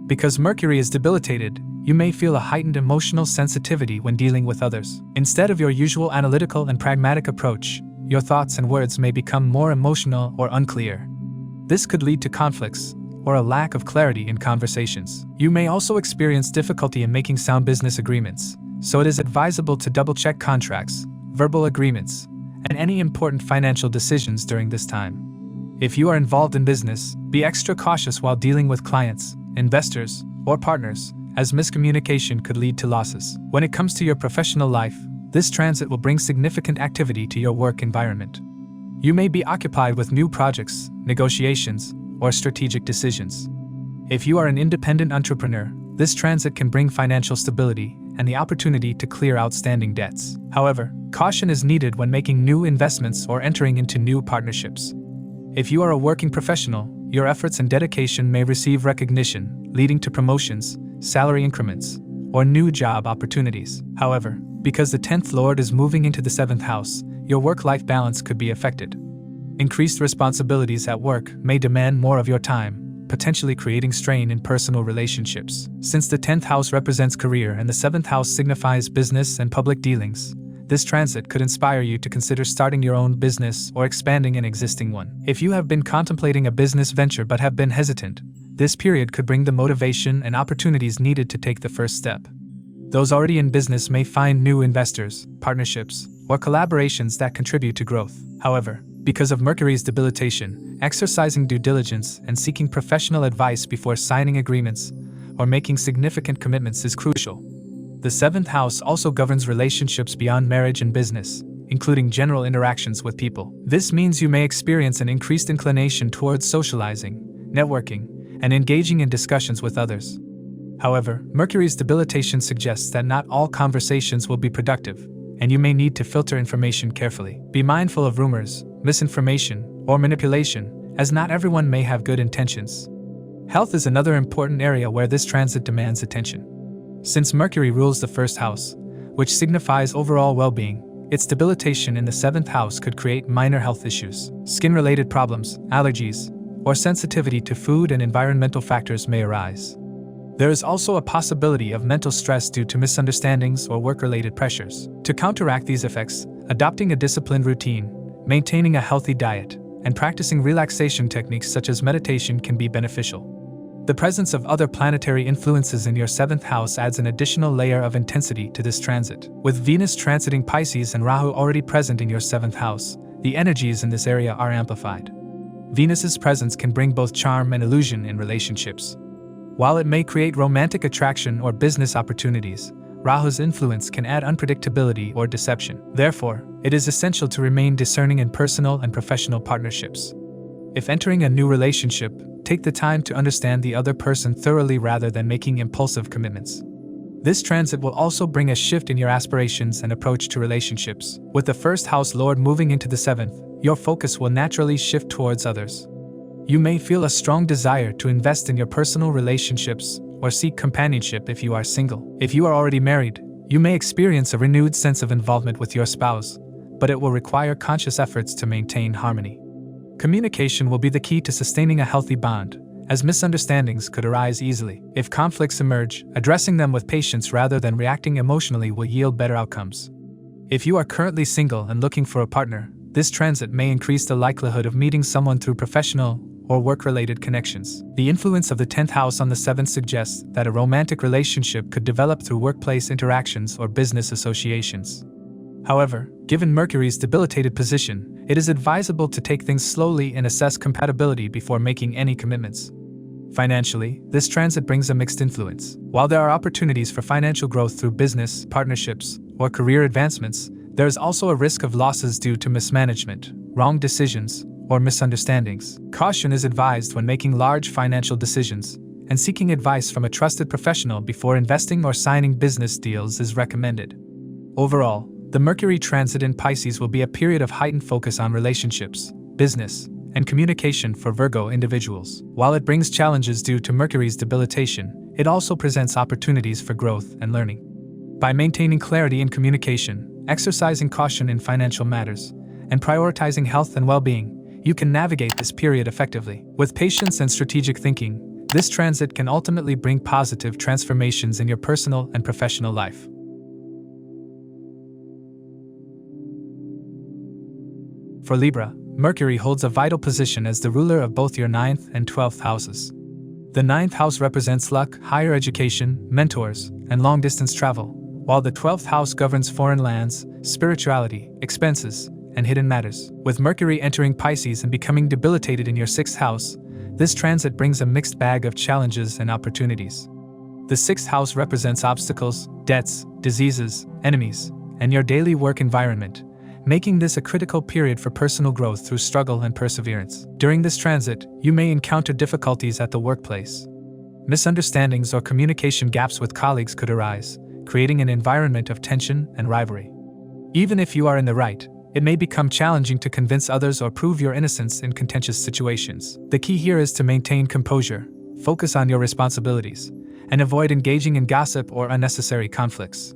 Because Mercury is debilitated, you may feel a heightened emotional sensitivity when dealing with others. Instead of your usual analytical and pragmatic approach, your thoughts and words may become more emotional or unclear. This could lead to conflicts or a lack of clarity in conversations. You may also experience difficulty in making sound business agreements, so it is advisable to double-check contracts, verbal agreements, and any important financial decisions during this time. If you are involved in business, be extra cautious while dealing with clients, investors, or partners, as miscommunication could lead to losses. When it comes to your professional life, this transit will bring significant activity to your work environment. You may be occupied with new projects, negotiations, or strategic decisions. If you are an independent entrepreneur, this transit can bring financial stability and the opportunity to clear outstanding debts. However, caution is needed when making new investments or entering into new partnerships. If you are a working professional, your efforts and dedication may receive recognition, leading to promotions, salary increments, or new job opportunities. However, because the 10th Lord is moving into the 7th house, your work-life balance could be affected. Increased responsibilities at work may demand more of your time, potentially creating strain in personal relationships. Since the 10th house represents career and the 7th house signifies business and public dealings, this transit could inspire you to consider starting your own business or expanding an existing one. If you have been contemplating a business venture but have been hesitant, this period could bring the motivation and opportunities needed to take the first step. Those already in business may find new investors, partnerships, or collaborations that contribute to growth. However, because of Mercury's debilitation, exercising due diligence and seeking professional advice before signing agreements or making significant commitments is crucial. The 7th house also governs relationships beyond marriage and business, including general interactions with people. This means you may experience an increased inclination towards socializing, networking, and engaging in discussions with others. However, Mercury's debilitation suggests that not all conversations will be productive, and you may need to filter information carefully. Be mindful of rumors, misinformation, or manipulation, as not everyone may have good intentions. Health is another important area where this transit demands attention. Since Mercury rules the 1st house, which signifies overall well-being, its debilitation in the 7th house could create minor health issues. Skin-related problems, allergies, or sensitivity to food and environmental factors may arise. There is also a possibility of mental stress due to misunderstandings or work-related pressures. To counteract these effects, adopting a disciplined routine, maintaining a healthy diet, and practicing relaxation techniques such as meditation can be beneficial. The presence of other planetary influences in your 7th house adds an additional layer of intensity to this transit. With Venus transiting Pisces and Rahu already present in your 7th house, the energies in this area are amplified. Venus's presence can bring both charm and illusion in relationships. While it may create romantic attraction or business opportunities, Rahu's influence can add unpredictability or deception. Therefore, it is essential to remain discerning in personal and professional partnerships. If entering a new relationship, take the time to understand the other person thoroughly rather than making impulsive commitments. This transit will also bring a shift in your aspirations and approach to relationships. With the 1st house lord moving into the 7th, your focus will naturally shift towards others. You may feel a strong desire to invest in your personal relationships or seek companionship if you are single. If you are already married, you may experience a renewed sense of involvement with your spouse, but it will require conscious efforts to maintain harmony. Communication will be the key to sustaining a healthy bond, as misunderstandings could arise easily. If conflicts emerge, addressing them with patience rather than reacting emotionally will yield better outcomes. If you are currently single and looking for a partner, this transit may increase the likelihood of meeting someone through professional or work-related connections. The influence of the 10th house on the 7th suggests that a romantic relationship could develop through workplace interactions or business associations. However, given Mercury's debilitated position, it is advisable to take things slowly and assess compatibility before making any commitments. Financially, this transit brings a mixed influence. While there are opportunities for financial growth through business, partnerships, or career advancements, there is also a risk of losses due to mismanagement, wrong decisions, or misunderstandings. Caution is advised when making large financial decisions, and seeking advice from a trusted professional before investing or signing business deals is recommended. Overall, the Mercury transit in Pisces will be a period of heightened focus on relationships, business, and communication for Virgo individuals. While it brings challenges due to Mercury's debilitation, it also presents opportunities for growth and learning. By maintaining clarity in communication, exercising caution in financial matters, and prioritizing health and well-being, you can navigate this period effectively. With patience and strategic thinking, this transit can ultimately bring positive transformations in your personal and professional life. For Libra, Mercury holds a vital position as the ruler of both your 9th and 12th houses. The 9th house represents luck, higher education, mentors, and long-distance travel, while the 12th house governs foreign lands, spirituality, expenses, and hidden matters. With Mercury entering Pisces and becoming debilitated in your 6th house, this transit brings a mixed bag of challenges and opportunities. The sixth house represents obstacles, debts, diseases, enemies, and your daily work environment, making this a critical period for personal growth through struggle and perseverance. During this transit, you may encounter difficulties at the workplace. Misunderstandings or communication gaps with colleagues could arise, creating an environment of tension and rivalry. Even if you are in the right, it may become challenging to convince others or prove your innocence in contentious situations. The key here is to maintain composure, focus on your responsibilities, and avoid engaging in gossip or unnecessary conflicts.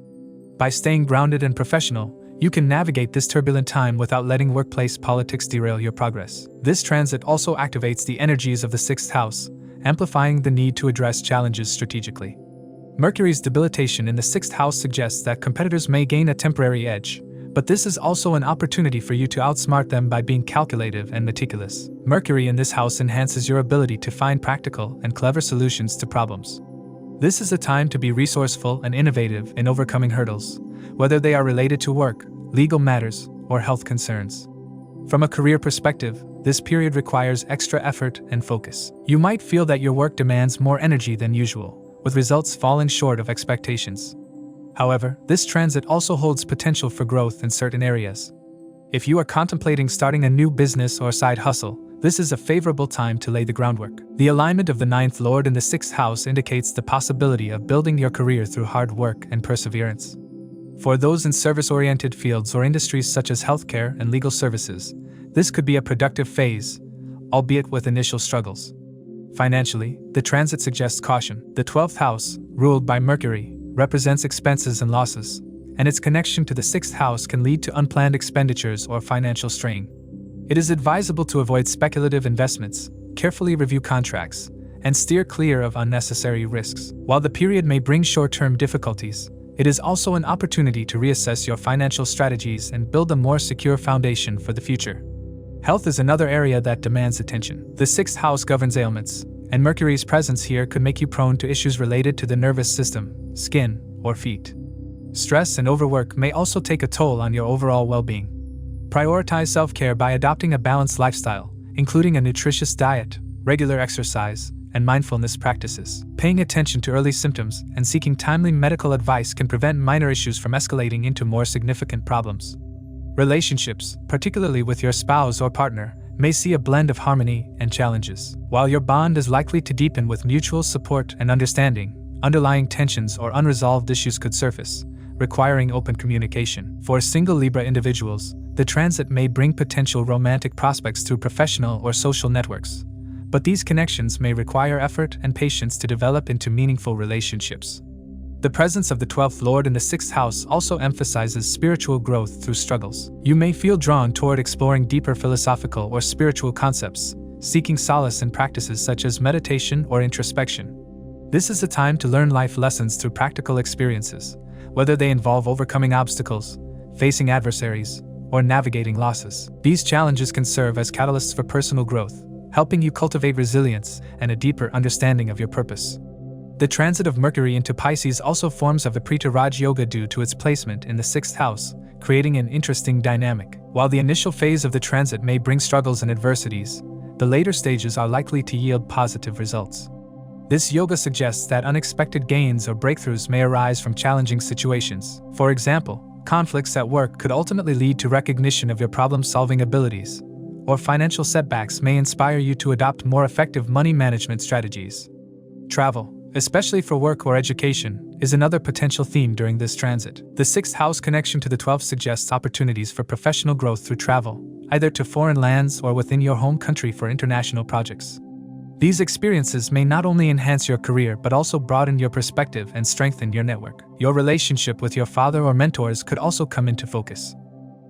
By staying grounded and professional, you can navigate this turbulent time without letting workplace politics derail your progress. This transit also activates the energies of the sixth house, amplifying the need to address challenges strategically. Mercury's debilitation in the sixth house suggests that competitors may gain a temporary edge, but this is also an opportunity for you to outsmart them by being calculative and meticulous. Mercury in this house enhances your ability to find practical and clever solutions to problems. This is a time to be resourceful and innovative in overcoming hurdles, whether they are related to work, legal matters, or health concerns. From a career perspective, this period requires extra effort and focus. You might feel that your work demands more energy than usual, with results falling short of expectations. However, this transit also holds potential for growth in certain areas. If you are contemplating starting a new business or side hustle, this is a favorable time to lay the groundwork. The alignment of the ninth lord in the sixth house indicates the possibility of building your career through hard work and perseverance. For those in service-oriented fields or industries such as healthcare and legal services, this could be a productive phase, albeit with initial struggles. Financially, the transit suggests caution. The 12th house, ruled by Mercury, represents expenses and losses, and its connection to the 6th house can lead to unplanned expenditures or financial strain. It is advisable to avoid speculative investments, carefully review contracts, and steer clear of unnecessary risks. While the period may bring short-term difficulties, it is also an opportunity to reassess your financial strategies and build a more secure foundation for the future. Health is another area that demands attention. The 6th house governs ailments, and Mercury's presence here could make you prone to issues related to the nervous system, skin, or feet. Stress and overwork may also take a toll on your overall well-being. Prioritize self-care by adopting a balanced lifestyle, including a nutritious diet, regular exercise, and mindfulness practices. Paying attention to early symptoms and seeking timely medical advice can prevent minor issues from escalating into more significant problems. Relationships, particularly with your spouse or partner, may see a blend of harmony and challenges. While your bond is likely to deepen with mutual support and understanding, underlying tensions or unresolved issues could surface, requiring open communication. For single Libra individuals, the transit may bring potential romantic prospects through professional or social networks, but these connections may require effort and patience to develop into meaningful relationships. The presence of the 12th lord in the 6th house also emphasizes spiritual growth through struggles. You may feel drawn toward exploring deeper philosophical or spiritual concepts, seeking solace in practices such as meditation or introspection. This is a time to learn life lessons through practical experiences, whether they involve overcoming obstacles, facing adversaries, or navigating losses. These challenges can serve as catalysts for personal growth, helping you cultivate resilience and a deeper understanding of your purpose. The transit of Mercury into Pisces also forms a Viparita Raj Yoga due to its placement in the 6th house, creating an interesting dynamic. While the initial phase of the transit may bring struggles and adversities, the later stages are likely to yield positive results. This yoga suggests that unexpected gains or breakthroughs may arise from challenging situations. For example, conflicts at work could ultimately lead to recognition of your problem-solving abilities, or financial setbacks may inspire you to adopt more effective money management strategies. Travel, especially for work or education, is another potential theme during this transit. The 6th house connection to the 12th suggests opportunities for professional growth through travel, either to foreign lands or within your home country for international projects. These experiences may not only enhance your career but also broaden your perspective and strengthen your network. Your relationship with your father or mentors could also come into focus.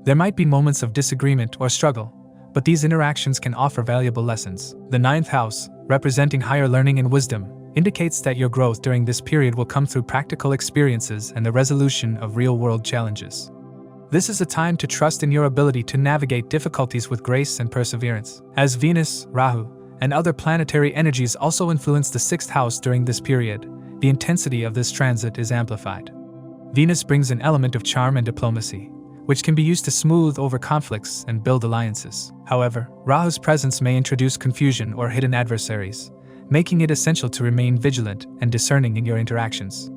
There might be moments of disagreement or struggle, but these interactions can offer valuable lessons. The 9th house, representing higher learning and wisdom, indicates that your growth during this period will come through practical experiences and the resolution of real-world challenges. This is a time to trust in your ability to navigate difficulties with grace and perseverance. As Venus, Rahu, and other planetary energies also influence the 6th house during this period, the intensity of this transit is amplified. Venus brings an element of charm and diplomacy, which can be used to smooth over conflicts and build alliances. However, Rahu's presence may introduce confusion or hidden adversaries, making it essential to remain vigilant and discerning in your interactions.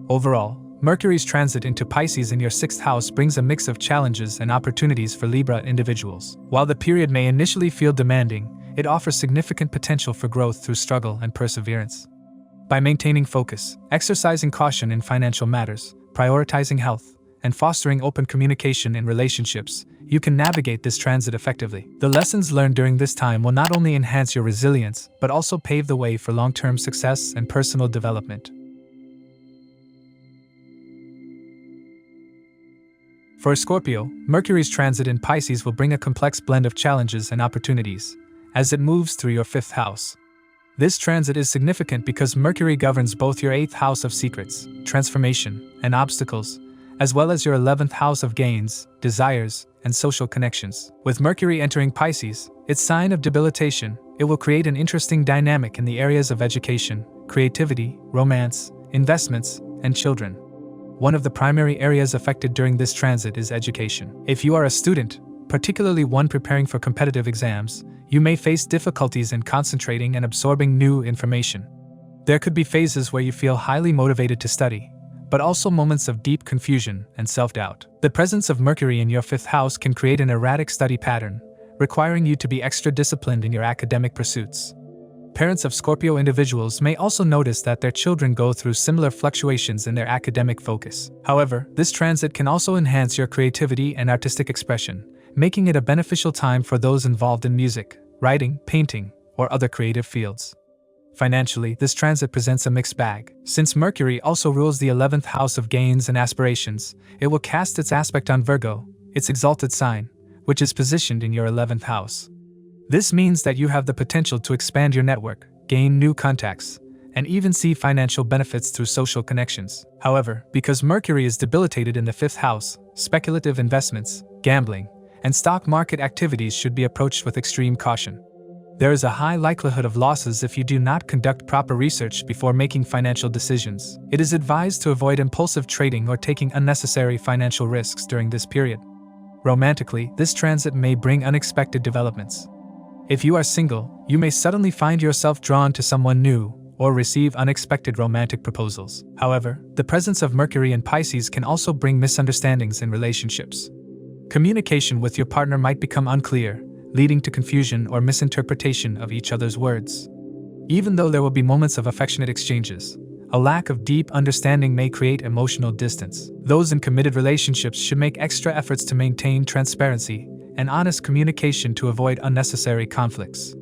Overall, Mercury's transit into Pisces in your 6th house brings a mix of challenges and opportunities for Libra individuals. While the period may initially feel demanding, it offers significant potential for growth through struggle and perseverance. By maintaining focus, exercising caution in financial matters, prioritizing health, and fostering open communication in relationships, you can navigate this transit effectively. The lessons learned during this time will not only enhance your resilience, but also pave the way for long-term success and personal development. For Scorpio, Mercury's transit in Pisces will bring a complex blend of challenges and opportunities as it moves through your 5th house. This transit is significant because Mercury governs both your 8th house of secrets, transformation, and obstacles, as well as your 11th house of gains, desires, and social connections. With Mercury entering Pisces, its sign of debilitation, it will create an interesting dynamic in the areas of education, creativity, romance, investments, and children. One of the primary areas affected during this transit is education. If you are a student, particularly one preparing for competitive exams, you may face difficulties in concentrating and absorbing new information. There could be phases where you feel highly motivated to study, but also moments of deep confusion and self-doubt. The presence of Mercury in your 5th house can create an erratic study pattern, requiring you to be extra disciplined in your academic pursuits. Parents of Scorpio individuals may also notice that their children go through similar fluctuations in their academic focus. However, this transit can also enhance your creativity and artistic expression, making it a beneficial time for those involved in music, writing, painting, or other creative fields. Financially, this transit presents a mixed bag. Since Mercury also rules the 11th house of gains and aspirations, it will cast its aspect on Virgo, its exalted sign, which is positioned in your 11th house. This means that you have the potential to expand your network, gain new contacts, and even see financial benefits through social connections. However, because Mercury is debilitated in the 5th house, speculative investments, gambling, and stock market activities should be approached with extreme caution. There is a high likelihood of losses if you do not conduct proper research before making financial decisions. It is advised to avoid impulsive trading or taking unnecessary financial risks during this period. Romantically, this transit may bring unexpected developments. If you are single, you may suddenly find yourself drawn to someone new or receive unexpected romantic proposals. However, the presence of Mercury in Pisces can also bring misunderstandings in relationships. Communication with your partner might become unclear, leading to confusion or misinterpretation of each other's words. Even though there will be moments of affectionate exchanges, a lack of deep understanding may create emotional distance. Those in committed relationships should make extra efforts to maintain transparency and honest communication to avoid unnecessary conflicts.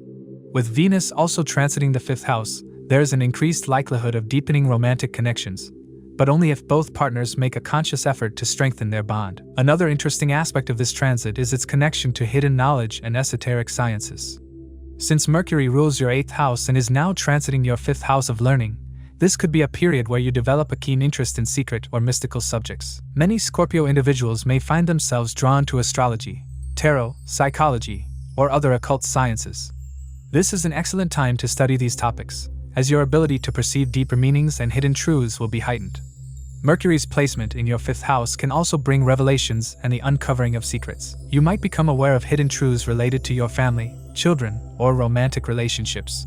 With Venus also transiting the 5th house, there is an increased likelihood of deepening romantic connections, but only if both partners make a conscious effort to strengthen their bond. Another interesting aspect of this transit is its connection to hidden knowledge and esoteric sciences. Since Mercury rules your 8th house and is now transiting your 5th house of learning, this could be a period where you develop a keen interest in secret or mystical subjects. Many Scorpio individuals may find themselves drawn to astrology, tarot, psychology, or other occult sciences. This is an excellent time to study these topics, as your ability to perceive deeper meanings and hidden truths will be heightened. Mercury's placement in your 5th house can also bring revelations and the uncovering of secrets. You might become aware of hidden truths related to your family, children, or romantic relationships.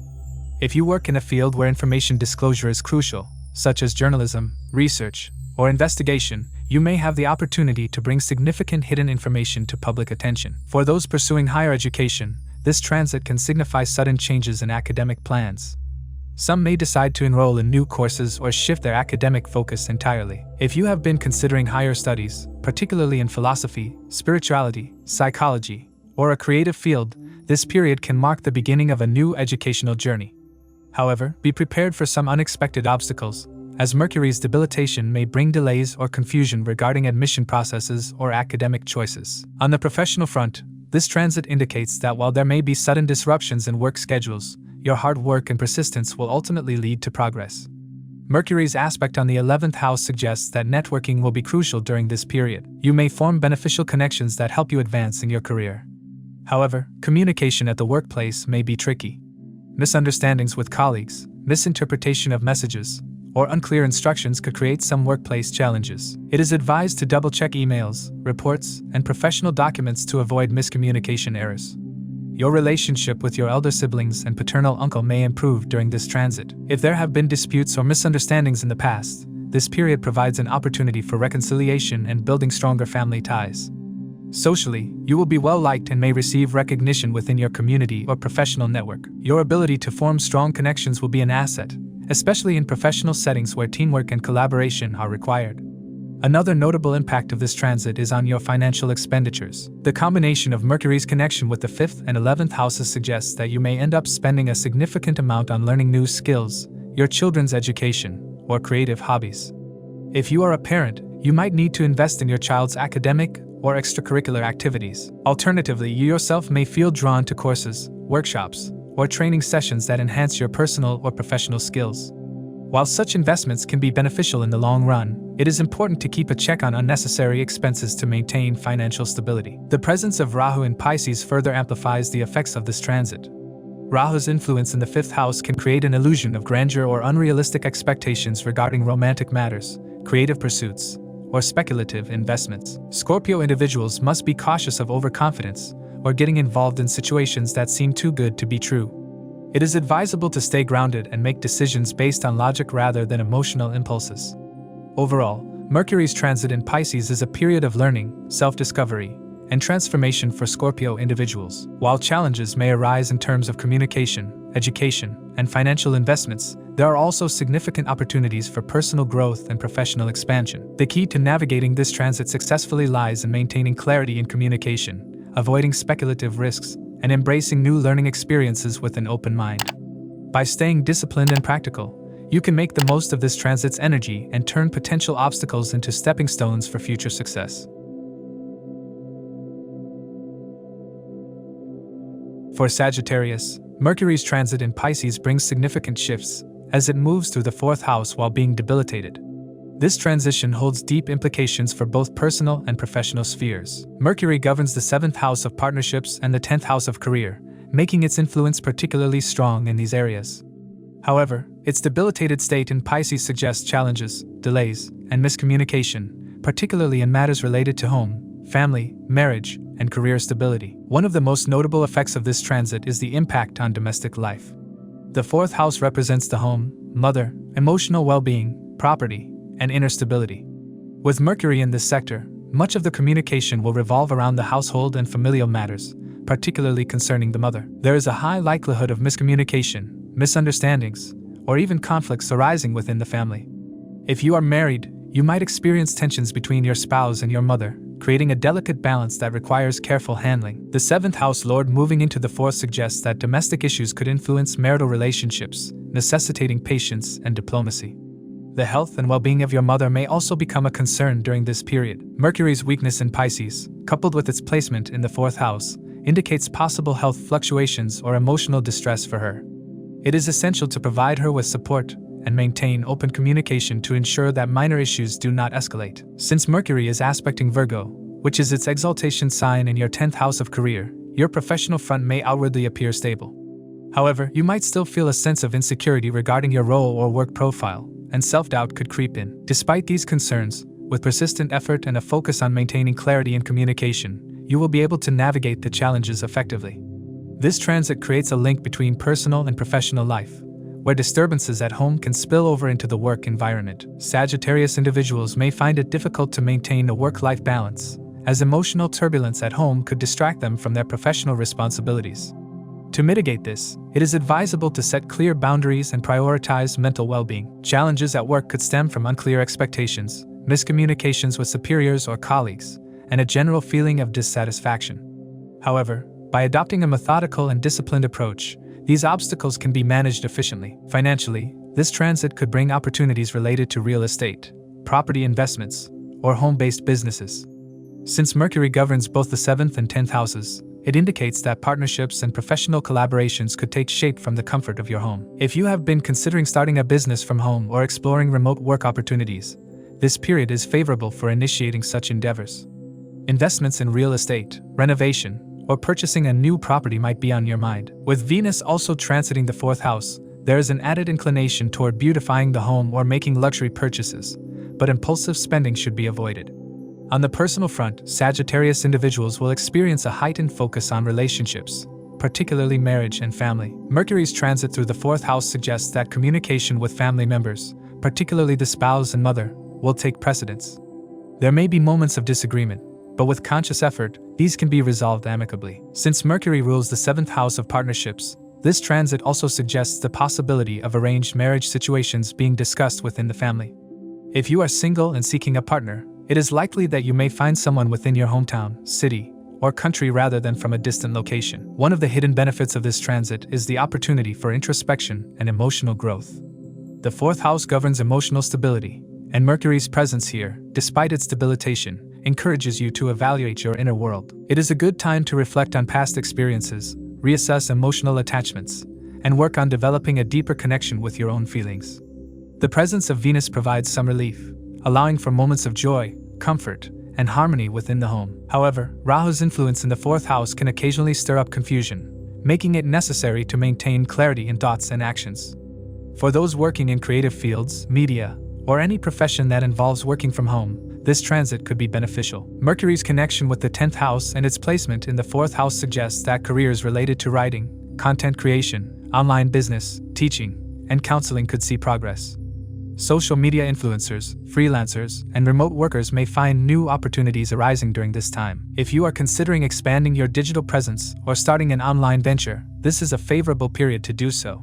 If you work in a field where information disclosure is crucial, such as journalism, research, or investigation, you may have the opportunity to bring significant hidden information to public attention. For those pursuing higher education, this transit can signify sudden changes in academic plans. Some may decide to enroll in new courses or shift their academic focus entirely. If you have been considering higher studies, particularly in philosophy, spirituality, psychology, or a creative field, this period can mark the beginning of a new educational journey. However, be prepared for some unexpected obstacles, as Mercury's debilitation may bring delays or confusion regarding admission processes or academic choices. On the professional front, this transit indicates that while there may be sudden disruptions in work schedules, your hard work and persistence will ultimately lead to progress. Mercury's aspect on the 11th house suggests that networking will be crucial during this period. You may form beneficial connections that help you advance in your career. However, communication at the workplace may be tricky. Misunderstandings with colleagues, misinterpretation of messages, or unclear instructions could create some workplace challenges. It is advised to double-check emails, reports, and professional documents to avoid miscommunication errors. Your relationship with your elder siblings and paternal uncle may improve during this transit. If there have been disputes or misunderstandings in the past, this period provides an opportunity for reconciliation and building stronger family ties. Socially, you will be well liked and may receive recognition within your community or professional network. Your ability to form strong connections will be an asset, especially in professional settings where teamwork and collaboration are required. Another notable impact of this transit is on your financial expenditures. The combination of Mercury's connection with the 5th and 11th houses suggests that you may end up spending a significant amount on learning new skills, your children's education, or creative hobbies. If you are a parent, you might need to invest in your child's academic or extracurricular activities. Alternatively, you yourself may feel drawn to courses, workshops, or training sessions that enhance your personal or professional skills. While such investments can be beneficial in the long run, it is important to keep a check on unnecessary expenses to maintain financial stability. The presence of Rahu in Pisces further amplifies the effects of this transit. Rahu's influence in the 5th house can create an illusion of grandeur or unrealistic expectations regarding romantic matters, creative pursuits, or speculative investments. Scorpio individuals must be cautious of overconfidence or getting involved in situations that seem too good to be true. It is advisable to stay grounded and make decisions based on logic rather than emotional impulses. Overall, Mercury's transit in Pisces is a period of learning, self-discovery, and transformation for Scorpio individuals. While challenges may arise in terms of communication, education, and financial investments, there are also significant opportunities for personal growth and professional expansion. The key to navigating this transit successfully lies in maintaining clarity in communication, avoiding speculative risks, and embracing new learning experiences with an open mind. By staying disciplined and practical, you can make the most of this transit's energy and turn potential obstacles into stepping stones for future success. For Sagittarius, Mercury's transit in Pisces brings significant shifts, as it moves through the 4th house while being debilitated. This transition holds deep implications for both personal and professional spheres. Mercury governs the 7th house of partnerships and the 10th house of career, making its influence particularly strong in these areas. However, its debilitated state in Pisces suggests challenges, delays, and miscommunication, particularly in matters related to home, family, marriage, and career stability. One of the most notable effects of this transit is the impact on domestic life. The 4th house represents the home, mother, emotional well-being, property, and inner stability. With Mercury in this sector, much of the communication will revolve around the household and familial matters, particularly concerning the mother. There is a high likelihood of miscommunication, misunderstandings, or even conflicts arising within the family. If you are married, you might experience tensions between your spouse and your mother, creating a delicate balance that requires careful handling. The 7th house lord moving into the 4th suggests that domestic issues could influence marital relationships, necessitating patience and diplomacy. The health and well-being of your mother may also become a concern during this period. Mercury's weakness in Pisces, coupled with its placement in the 4th house, indicates possible health fluctuations or emotional distress for her. It is essential to provide her with support and maintain open communication to ensure that minor issues do not escalate. Since Mercury is aspecting Virgo, which is its exaltation sign in your 10th house of career, your professional front may outwardly appear stable. However, you might still feel a sense of insecurity regarding your role or work profile, and self-doubt could creep in. Despite these concerns, with persistent effort and a focus on maintaining clarity in communication, you will be able to navigate the challenges effectively. This transit creates a link between personal and professional life, where disturbances at home can spill over into the work environment. Sagittarius individuals may find it difficult to maintain a work-life balance, as emotional turbulence at home could distract them from their professional responsibilities. To mitigate this, it is advisable to set clear boundaries and prioritize mental well-being. Challenges at work could stem from unclear expectations, miscommunications with superiors or colleagues, and a general feeling of dissatisfaction. However, by adopting a methodical and disciplined approach, these obstacles can be managed efficiently. Financially, this transit could bring opportunities related to real estate, property investments, or home-based businesses. Since Mercury governs both the 7th and 10th houses, it indicates that partnerships and professional collaborations could take shape from the comfort of your home. If you have been considering starting a business from home or exploring remote work opportunities, this period is favorable for initiating such endeavors. Investments in real estate, renovation, or purchasing a new property might be on your mind. With Venus also transiting the 4th house, there is an added inclination toward beautifying the home or making luxury purchases, but impulsive spending should be avoided. On the personal front, Sagittarius individuals will experience a heightened focus on relationships, particularly marriage and family. Mercury's transit through the 4th house suggests that communication with family members, particularly the spouse and mother, will take precedence. There may be moments of disagreement, but with conscious effort, these can be resolved amicably. Since Mercury rules the 7th house of partnerships, this transit also suggests the possibility of arranged marriage situations being discussed within the family. If you are single and seeking a partner, it is likely that you may find someone within your hometown, city, or country rather than from a distant location. One of the hidden benefits of this transit is the opportunity for introspection and emotional growth. The 4th house governs emotional stability, and Mercury's presence here, despite its debilitation, encourages you to evaluate your inner world. It is a good time to reflect on past experiences, reassess emotional attachments, and work on developing a deeper connection with your own feelings. The presence of Venus provides some relief, allowing for moments of joy, comfort, and harmony within the home. However, Rahu's influence in the 4th house can occasionally stir up confusion, making it necessary to maintain clarity in thoughts and actions. For those working in creative fields, media, or any profession that involves working from home, this transit could be beneficial. Mercury's connection with the 10th house and its placement in the 4th house suggests that careers related to writing, content creation, online business, teaching, and counseling could see progress. Social media influencers, freelancers, and remote workers may find new opportunities arising during this time. If you are considering expanding your digital presence or starting an online venture, this is a favorable period to do so.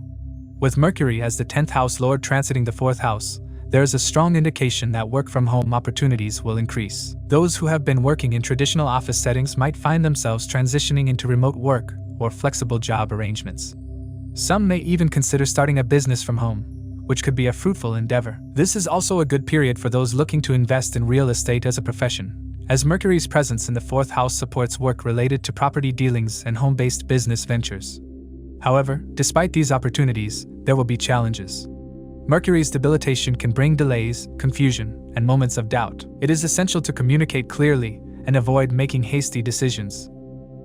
With Mercury as the 10th house lord transiting the 4th house, there is a strong indication that work-from-home opportunities will increase. Those who have been working in traditional office settings might find themselves transitioning into remote work or flexible job arrangements. Some may even consider starting a business from home, which could be a fruitful endeavor. This is also a good period for those looking to invest in real estate as a profession, as Mercury's presence in the 4th house supports work related to property dealings and home-based business ventures. However, despite these opportunities, there will be challenges. Mercury's debilitation can bring delays, confusion, and moments of doubt. It is essential to communicate clearly and avoid making hasty decisions.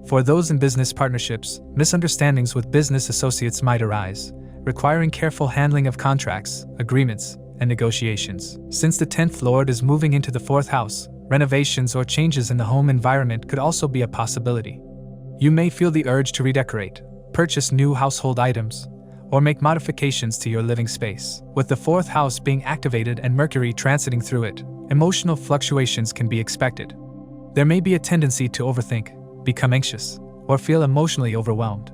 For those in business partnerships, misunderstandings with business associates might arise, requiring careful handling of contracts, agreements, and negotiations. Since the 10th lord is moving into the 4th house, renovations or changes in the home environment could also be a possibility. You may feel the urge to redecorate, purchase new household items, or make modifications to your living space. With the 4th house being activated and Mercury transiting through it, emotional fluctuations can be expected. There may be a tendency to overthink, become anxious, or feel emotionally overwhelmed.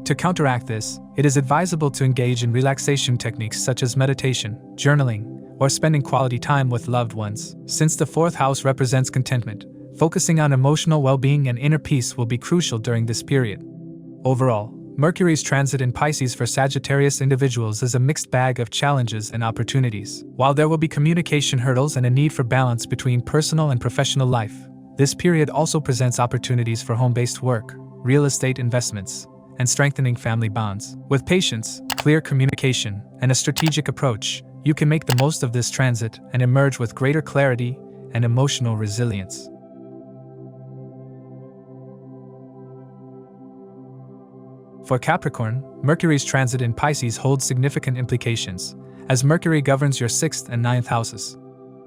To counteract this, it is advisable to engage in relaxation techniques such as meditation, journaling, or spending quality time with loved ones. Since the 4th house represents contentment, focusing on emotional well-being and inner peace will be crucial during this period. Overall, Mercury's transit in Pisces for Sagittarius individuals is a mixed bag of challenges and opportunities. While there will be communication hurdles and a need for balance between personal and professional life, this period also presents opportunities for home-based work, real estate investments, and strengthening family bonds. With patience, clear communication, and a strategic approach, you can make the most of this transit and emerge with greater clarity and emotional resilience. For Capricorn, Mercury's transit in Pisces holds significant implications, as Mercury governs your 6th and 9th houses.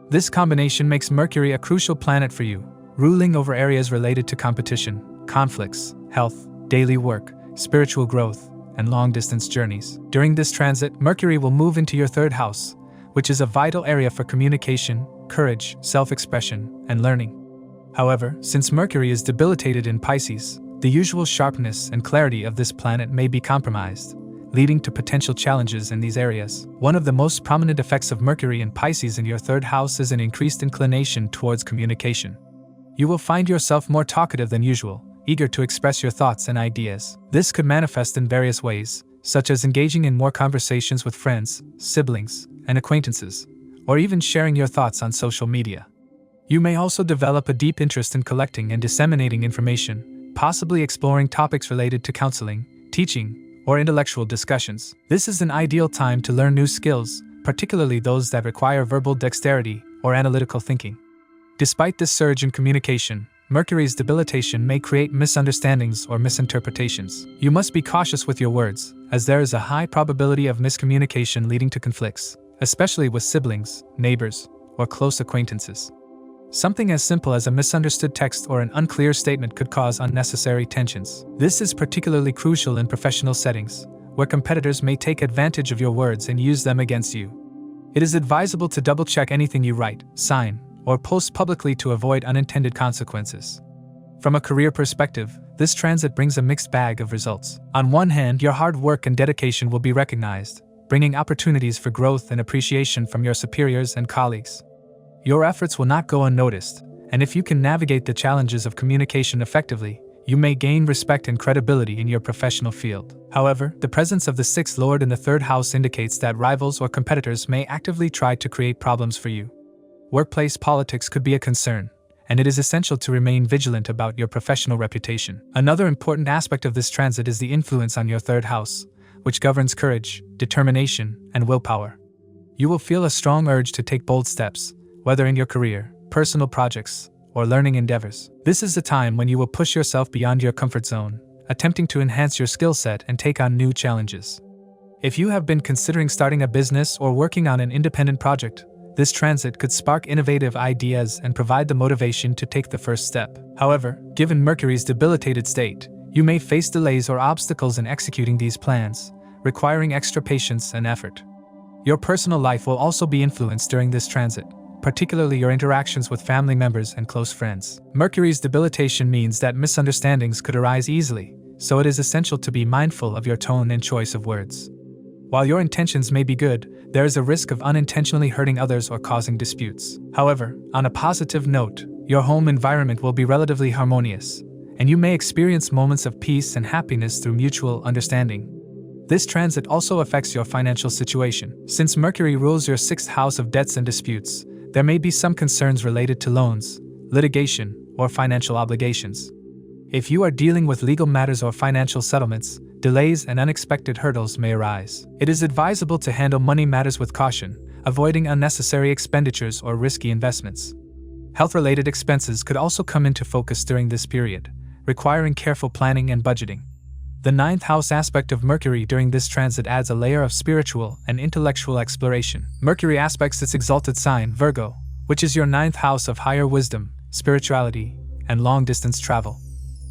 This combination makes Mercury a crucial planet for you, ruling over areas related to competition, conflicts, health, daily work, spiritual growth, and long-distance journeys. During this transit, Mercury will move into your 3rd house, which is a vital area for communication, courage, self-expression, and learning. However, since Mercury is debilitated in Pisces, the usual sharpness and clarity of this planet may be compromised, leading to potential challenges in these areas. One of the most prominent effects of Mercury in Pisces in your 3rd house is an increased inclination towards communication. You will find yourself more talkative than usual, eager to express your thoughts and ideas. This could manifest in various ways, such as engaging in more conversations with friends, siblings, and acquaintances, or even sharing your thoughts on social media. You may also develop a deep interest in collecting and disseminating information, possibly exploring topics related to counseling, teaching, or intellectual discussions. This is an ideal time to learn new skills, particularly those that require verbal dexterity or analytical thinking. Despite this surge in communication, Mercury's debilitation may create misunderstandings or misinterpretations. You must be cautious with your words, as there is a high probability of miscommunication leading to conflicts, especially with siblings, neighbors, or close acquaintances. Something as simple as a misunderstood text or an unclear statement could cause unnecessary tensions. This is particularly crucial in professional settings, where competitors may take advantage of your words and use them against you. It is advisable to double-check anything you write, sign, or post publicly to avoid unintended consequences. From a career perspective, this transit brings a mixed bag of results. On one hand, your hard work and dedication will be recognized, bringing opportunities for growth and appreciation from your superiors and colleagues. Your efforts will not go unnoticed, and if you can navigate the challenges of communication effectively, you may gain respect and credibility in your professional field. However, the presence of the sixth lord in the third house indicates that rivals or competitors may actively try to create problems for you. Workplace politics could be a concern, and it is essential to remain vigilant about your professional reputation. Another important aspect of this transit is the influence on your third house, which governs courage, determination, and willpower. You will feel a strong urge to take bold steps, whether in your career, personal projects, or learning endeavors. This is a time when you will push yourself beyond your comfort zone, attempting to enhance your skill set and take on new challenges. If you have been considering starting a business or working on an independent project, this transit could spark innovative ideas and provide the motivation to take the first step. However, given Mercury's debilitated state, you may face delays or obstacles in executing these plans, requiring extra patience and effort. Your personal life will also be influenced during this transit, particularly your interactions with family members and close friends. Mercury's debilitation means that misunderstandings could arise easily, so it is essential to be mindful of your tone and choice of words. While your intentions may be good, there is a risk of unintentionally hurting others or causing disputes. However, on a positive note, your home environment will be relatively harmonious, and you may experience moments of peace and happiness through mutual understanding. This transit also affects your financial situation. Since Mercury rules your sixth house of debts and disputes, there may be some concerns related to loans, litigation, or financial obligations. If you are dealing with legal matters or financial settlements, delays and unexpected hurdles may arise. It is advisable to handle money matters with caution, avoiding unnecessary expenditures or risky investments. Health-related expenses could also come into focus during this period, requiring careful planning and budgeting. The ninth house aspect of Mercury during this transit adds a layer of spiritual and intellectual exploration. Mercury aspects its exalted sign, Virgo, which is your ninth house of higher wisdom, spirituality, and long-distance travel.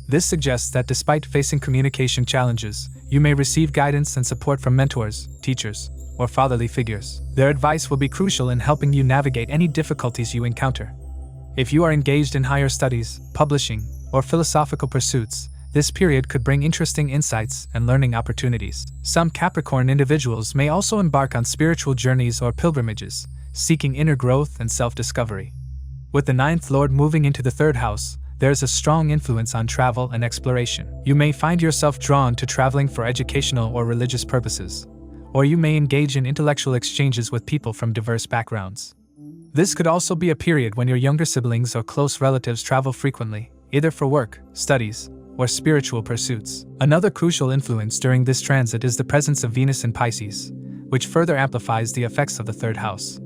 This suggests that despite facing communication challenges, you may receive guidance and support from mentors, teachers, or fatherly figures. Their advice will be crucial in helping you navigate any difficulties you encounter. If you are engaged in higher studies, publishing, or philosophical pursuits, this period could bring interesting insights and learning opportunities. Some Capricorn individuals may also embark on spiritual journeys or pilgrimages, seeking inner growth and self-discovery. With the ninth lord moving into the third house, there is a strong influence on travel and exploration. You may find yourself drawn to traveling for educational or religious purposes, or you may engage in intellectual exchanges with people from diverse backgrounds. This could also be a period when your younger siblings or close relatives travel frequently, either for work, studies, or spiritual pursuits. Another crucial influence during this transit is the presence of Venus in Pisces, which further amplifies the effects of the third house.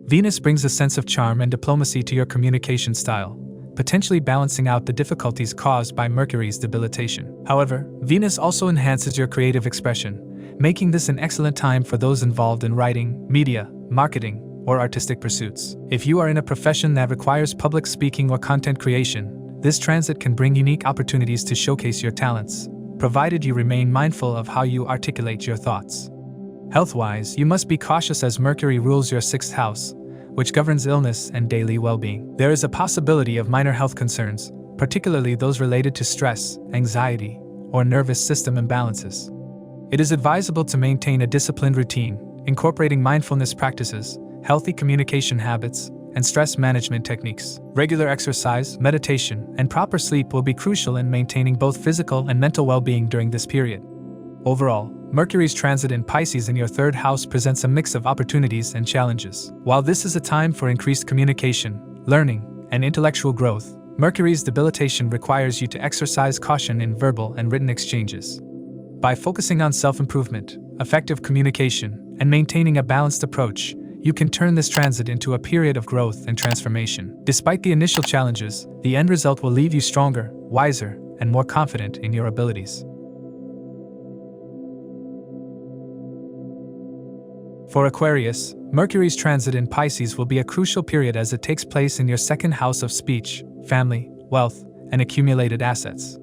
Venus brings a sense of charm and diplomacy to your communication style, potentially balancing out the difficulties caused by Mercury's debilitation. However, Venus also enhances your creative expression, making this an excellent time for those involved in writing, media, marketing, or artistic pursuits. If you are in a profession that requires public speaking or content creation, this transit can bring unique opportunities to showcase your talents, provided you remain mindful of how you articulate your thoughts. Health-wise, you must be cautious as Mercury rules your sixth house, which governs illness and daily well-being. There is a possibility of minor health concerns, particularly those related to stress, anxiety, or nervous system imbalances. It is advisable to maintain a disciplined routine, incorporating mindfulness practices, healthy communication habits, and stress management techniques. Regular exercise, meditation, and proper sleep will be crucial in maintaining both physical and mental well-being during this period. Overall, Mercury's transit in Pisces in your third house presents a mix of opportunities and challenges. While this is a time for increased communication, learning, and intellectual growth, Mercury's debilitation requires you to exercise caution in verbal and written exchanges. By focusing on self-improvement, effective communication, and maintaining a balanced approach, you can turn this transit into a period of growth and transformation. Despite the initial challenges, the end result will leave you stronger, wiser, and more confident in your abilities. For Aquarius, Mercury's transit in Pisces will be a crucial period as it takes place in your second house of speech, family, wealth, and accumulated assets.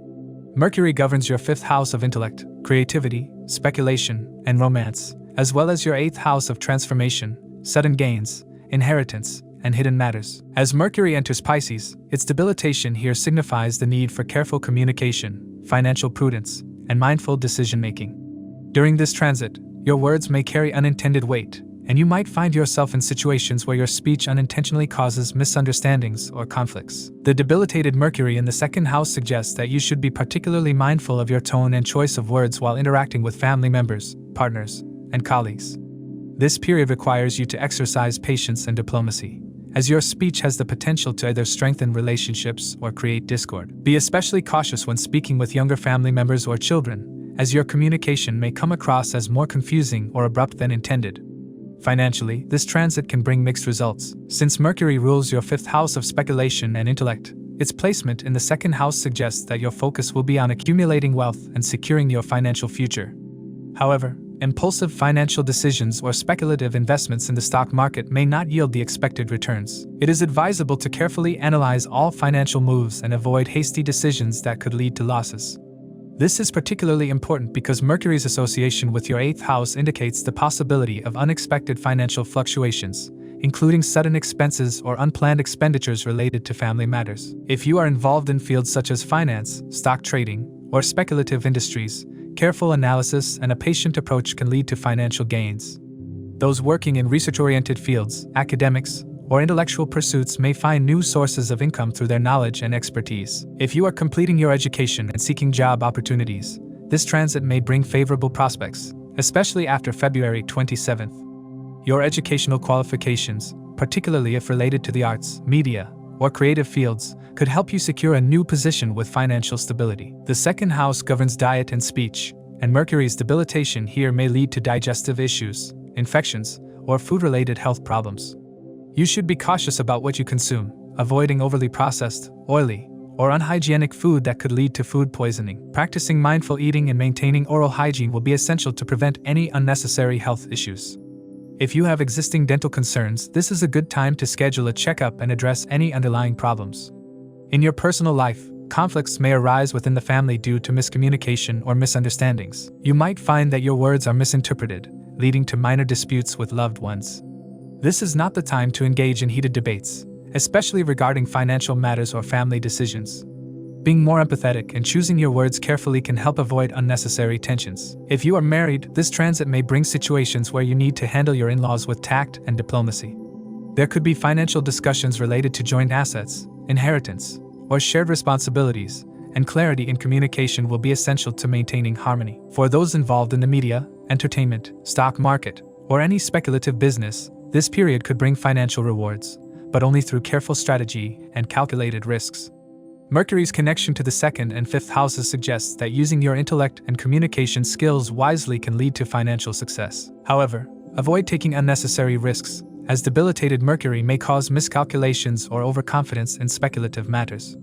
Mercury governs your fifth house of intellect, creativity, speculation, and romance, as well as your eighth house of transformation, sudden gains, inheritance, and hidden matters. As Mercury enters Pisces, its debilitation here signifies the need for careful communication, financial prudence, and mindful decision-making. During this transit, your words may carry unintended weight, and you might find yourself in situations where your speech unintentionally causes misunderstandings or conflicts. The debilitated Mercury in the second house suggests that you should be particularly mindful of your tone and choice of words while interacting with family members, partners, and colleagues. This period requires you to exercise patience and diplomacy, as your speech has the potential to either strengthen relationships or create discord. Be especially cautious when speaking with younger family members or children, as your communication may come across as more confusing or abrupt than intended. Financially, this transit can bring mixed results. Since Mercury rules your fifth house of speculation and intellect, its placement in the second house suggests that your focus will be on accumulating wealth and securing your financial future. However, impulsive financial decisions or speculative investments in the stock market may not yield the expected returns. It is advisable to carefully analyze all financial moves and avoid hasty decisions that could lead to losses. This is particularly important because Mercury's association with your eighth house indicates the possibility of unexpected financial fluctuations, including sudden expenses or unplanned expenditures related to family matters. If you are involved in fields such as finance, stock trading, or speculative industries, careful analysis and a patient approach can lead to financial gains. Those working in research-oriented fields, academics, or intellectual pursuits may find new sources of income through their knowledge and expertise. If you are completing your education and seeking job opportunities, this transit may bring favorable prospects, especially after February 27th. Your educational qualifications, particularly if related to the arts, media, or creative fields, could help you secure a new position with financial stability. The second house governs diet and speech, and Mercury's debilitation here may lead to digestive issues, infections, or food-related health problems. You should be cautious about what you consume, avoiding overly processed, oily, or unhygienic food that could lead to food poisoning. Practicing mindful eating and maintaining oral hygiene will be essential to prevent any unnecessary health issues. If you have existing dental concerns, this is a good time to schedule a checkup and address any underlying problems. In your personal life, conflicts may arise within the family due to miscommunication or misunderstandings. You might find that your words are misinterpreted, leading to minor disputes with loved ones. This is not the time to engage in heated debates, especially regarding financial matters or family decisions. Being more empathetic and choosing your words carefully can help avoid unnecessary tensions. If you are married, this transit may bring situations where you need to handle your in-laws with tact and diplomacy. There could be financial discussions related to joint assets, inheritance, or shared responsibilities, and clarity in communication will be essential to maintaining harmony. For those involved in the media, entertainment, stock market, or any speculative business, this period could bring financial rewards, but only through careful strategy and calculated risks. Mercury's connection to the second and fifth houses suggests that using your intellect and communication skills wisely can lead to financial success. However, avoid taking unnecessary risks, as debilitated Mercury may cause miscalculations or overconfidence in speculative matters.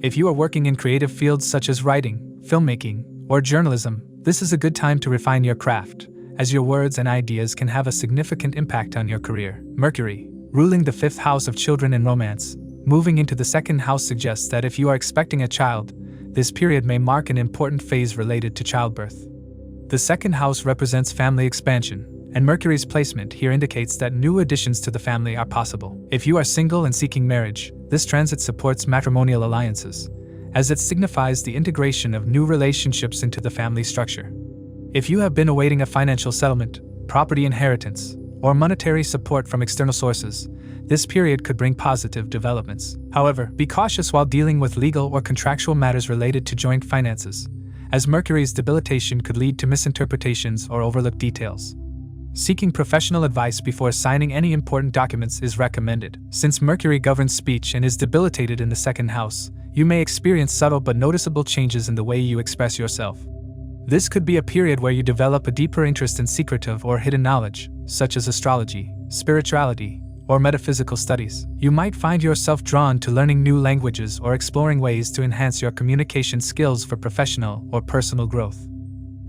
If you are working in creative fields such as writing, filmmaking, or journalism, this is a good time to refine your craft, as your words and ideas can have a significant impact on your career. Mercury, ruling the fifth house of children and romance, moving into the second house suggests that if you are expecting a child, this period may mark an important phase related to childbirth. The second house represents family expansion, and Mercury's placement here indicates that new additions to the family are possible. If you are single and seeking marriage, this transit supports matrimonial alliances, as it signifies the integration of new relationships into the family structure. If you have been awaiting a financial settlement, property inheritance, or monetary support from external sources, this period could bring positive developments. However, be cautious while dealing with legal or contractual matters related to joint finances, as Mercury's debilitation could lead to misinterpretations or overlooked details. Seeking professional advice before signing any important documents is recommended. Since Mercury governs speech and is debilitated in the second house, you may experience subtle but noticeable changes in the way you express yourself. This could be a period where you develop a deeper interest in secretive or hidden knowledge, such as astrology, spirituality, or metaphysical studies. You might find yourself drawn to learning new languages or exploring ways to enhance your communication skills for professional or personal growth.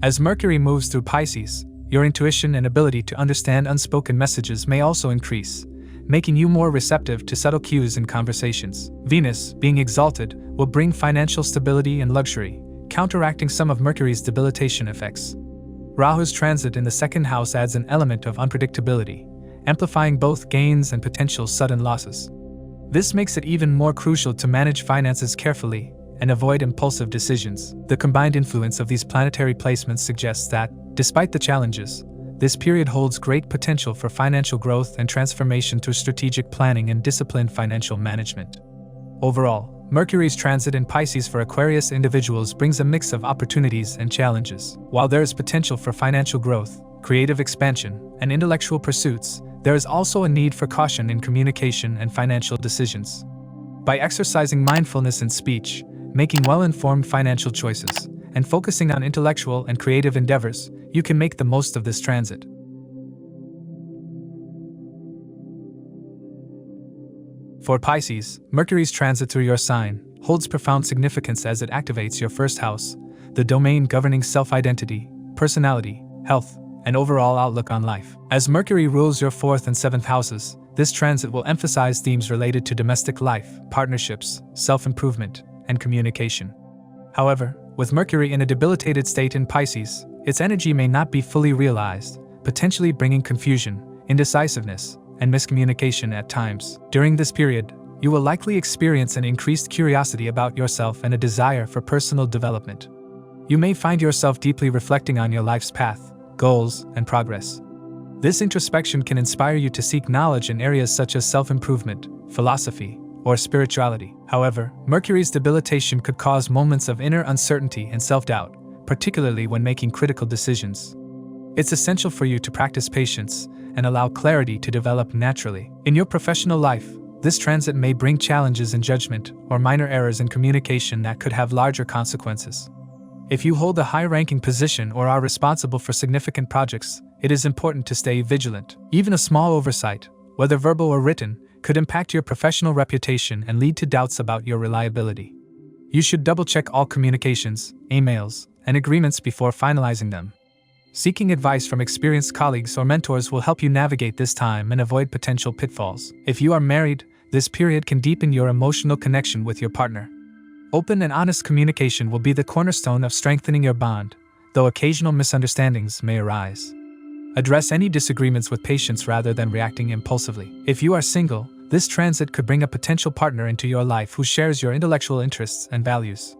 As Mercury moves through Pisces, your intuition and ability to understand unspoken messages may also increase, making you more receptive to subtle cues in conversations. Venus, being exalted, will bring financial stability and luxury, counteracting some of Mercury's debilitation effects. Rahu's transit in the second house adds an element of unpredictability, amplifying both gains and potential sudden losses. This makes it even more crucial to manage finances carefully and avoid impulsive decisions. The combined influence of these planetary placements suggests that, despite the challenges, this period holds great potential for financial growth and transformation through strategic planning and disciplined financial management. Overall, Mercury's transit in Pisces for Aquarius individuals brings a mix of opportunities and challenges. While there is potential for financial growth, creative expansion, and intellectual pursuits, there is also a need for caution in communication and financial decisions. By exercising mindfulness in speech, making well-informed financial choices, and focusing on intellectual and creative endeavors, you can make the most of this transit. For Pisces, Mercury's transit through your sign holds profound significance as it activates your first house, the domain governing self-identity, personality, health, and overall outlook on life. As Mercury rules your 4th and 7th houses, this transit will emphasize themes related to domestic life, partnerships, self-improvement, and communication. However, with Mercury in a debilitated state in Pisces, its energy may not be fully realized, potentially bringing confusion, indecisiveness, and miscommunication at times. During this period, you will likely experience an increased curiosity about yourself and a desire for personal development. You may find yourself deeply reflecting on your life's path, goals, and progress. This introspection can inspire you to seek knowledge in areas such as self-improvement, philosophy, or spirituality. However, Mercury's debilitation could cause moments of inner uncertainty and self-doubt, particularly when making critical decisions. It's essential for you to practice patience and allow clarity to develop naturally. In your professional life, this transit may bring challenges in judgment or minor errors in communication that could have larger consequences. If you hold a high-ranking position or are responsible for significant projects, it is important to stay vigilant. Even a small oversight, whether verbal or written, could impact your professional reputation and lead to doubts about your reliability. You should double-check all communications, emails, and agreements before finalizing them. Seeking advice from experienced colleagues or mentors will help you navigate this time and avoid potential pitfalls. If you are married, this period can deepen your emotional connection with your partner. Open and honest communication will be the cornerstone of strengthening your bond, though occasional misunderstandings may arise. Address any disagreements with patience rather than reacting impulsively. If you are single, this transit could bring a potential partner into your life who shares your intellectual interests and values.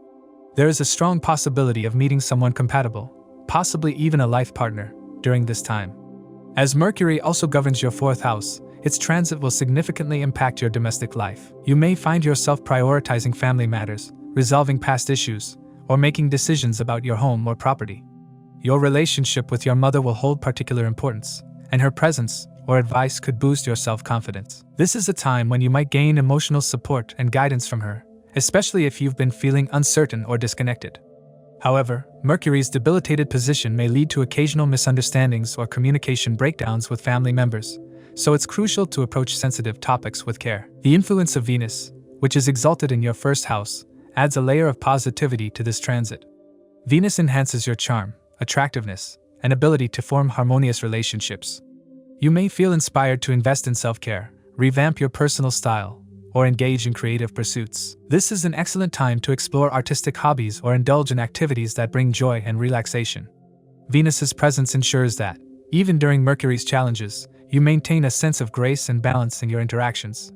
There is a strong possibility of meeting someone compatible, possibly even a life partner, during this time. As Mercury also governs your 4th house, its transit will significantly impact your domestic life. You may find yourself prioritizing family matters, resolving past issues, or making decisions about your home or property. Your relationship with your mother will hold particular importance, and her presence or advice could boost your self-confidence. This is a time when you might gain emotional support and guidance from her, especially if you've been feeling uncertain or disconnected. However, Mercury's debilitated position may lead to occasional misunderstandings or communication breakdowns with family members, so it's crucial to approach sensitive topics with care. The influence of Venus, which is exalted in your 1st house, adds a layer of positivity to this transit. Venus enhances your charm, attractiveness, and ability to form harmonious relationships. You may feel inspired to invest in self-care, revamp your personal style, or engage in creative pursuits. This is an excellent time to explore artistic hobbies or indulge in activities that bring joy and relaxation. Venus's presence ensures that, even during Mercury's challenges, you maintain a sense of grace and balance in your interactions.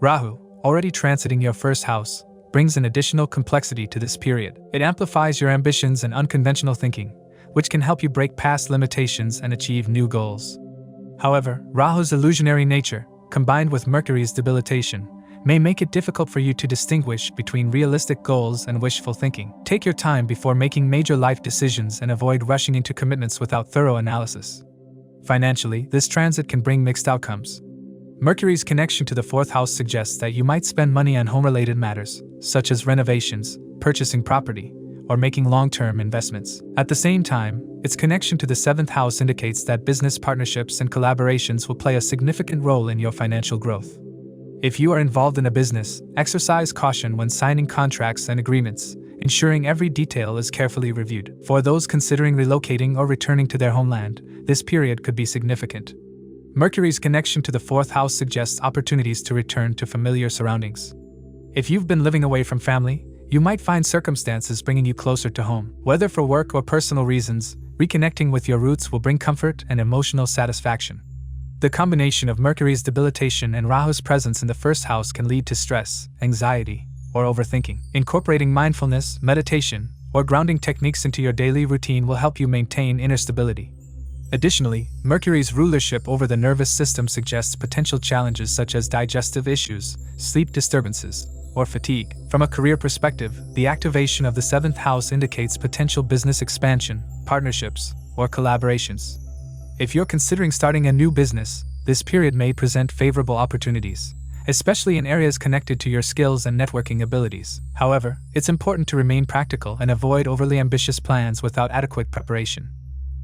Rahu, already transiting your 1st house, brings an additional complexity to this period. It amplifies your ambitions and unconventional thinking, which can help you break past limitations and achieve new goals. However, Rahu's illusionary nature, combined with Mercury's debilitation, may make it difficult for you to distinguish between realistic goals and wishful thinking. Take your time before making major life decisions and avoid rushing into commitments without thorough analysis. Financially, this transit can bring mixed outcomes. Mercury's connection to the 4th house suggests that you might spend money on home-related matters, such as renovations, purchasing property, or making long-term investments. At the same time, its connection to the 7th house indicates that business partnerships and collaborations will play a significant role in your financial growth. If you are involved in a business, exercise caution when signing contracts and agreements, ensuring every detail is carefully reviewed. For those considering relocating or returning to their homeland, this period could be significant. Mercury's connection to the 4th house suggests opportunities to return to familiar surroundings. If you've been living away from family, you might find circumstances bringing you closer to home. Whether for work or personal reasons, reconnecting with your roots will bring comfort and emotional satisfaction. The combination of Mercury's debilitation and Rahu's presence in the 1st house can lead to stress, anxiety, or overthinking. Incorporating mindfulness, meditation, or grounding techniques into your daily routine will help you maintain inner stability. Additionally, Mercury's rulership over the nervous system suggests potential challenges such as digestive issues, sleep disturbances, or fatigue. From a career perspective, the activation of the 7th house indicates potential business expansion, partnerships, or collaborations. If you're considering starting a new business, this period may present favorable opportunities, especially in areas connected to your skills and networking abilities. However, it's important to remain practical and avoid overly ambitious plans without adequate preparation.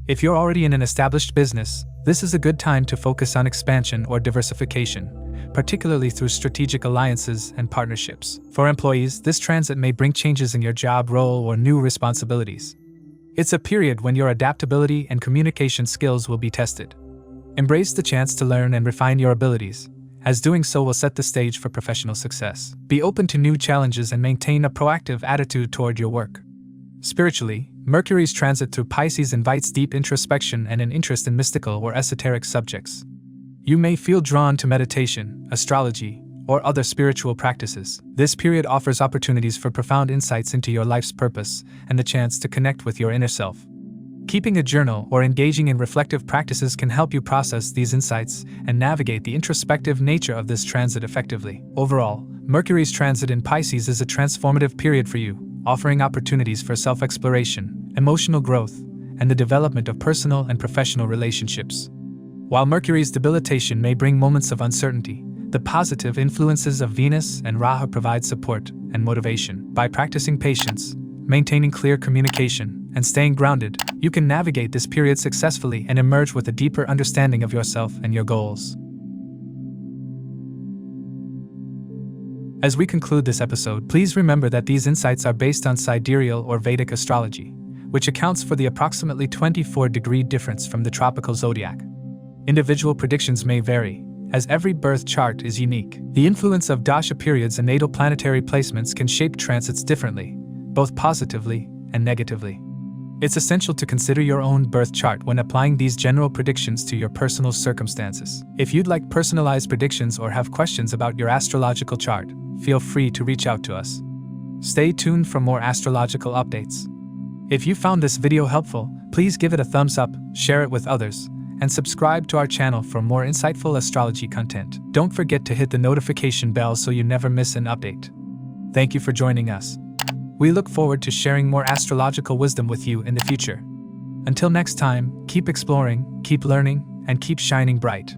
If you're already in an established business, this is a good time to focus on expansion or diversification, particularly through strategic alliances and partnerships. For employees, this transit may bring changes in your job role or new responsibilities. It's a period when your adaptability and communication skills will be tested. Embrace the chance to learn and refine your abilities, as doing so will set the stage for professional success. Be open to new challenges and maintain a proactive attitude toward your work. Spiritually, Mercury's transit through Pisces invites deep introspection and an interest in mystical or esoteric subjects. You may feel drawn to meditation, astrology, or other spiritual practices. This period offers opportunities for profound insights into your life's purpose and the chance to connect with your inner self. Keeping a journal or engaging in reflective practices can help you process these insights and navigate the introspective nature of this transit effectively. Overall, Mercury's transit in Pisces is a transformative period for you, offering opportunities for self-exploration, emotional growth, and the development of personal and professional relationships. While Mercury's debilitation may bring moments of uncertainty, the positive influences of Venus and Rahu provide support and motivation. By practicing patience, maintaining clear communication, and staying grounded, you can navigate this period successfully and emerge with a deeper understanding of yourself and your goals. As we conclude this episode, please remember that these insights are based on sidereal or Vedic astrology, which accounts for the approximately 24-degree difference from the tropical zodiac. Individual predictions may vary, as every birth chart is unique. The influence of dasha periods and natal planetary placements can shape transits differently, both positively and negatively. It's essential to consider your own birth chart when applying these general predictions to your personal circumstances. If you'd like personalized predictions or have questions about your astrological chart, feel free to reach out to us. Stay tuned for more astrological updates. If you found this video helpful, please give it a thumbs up, share it with others, and subscribe to our channel for more insightful astrology content. Don't forget to hit the notification bell so you never miss an update. Thank you for joining us. We look forward to sharing more astrological wisdom with you in the future. Until next time, keep exploring, keep learning, and keep shining bright.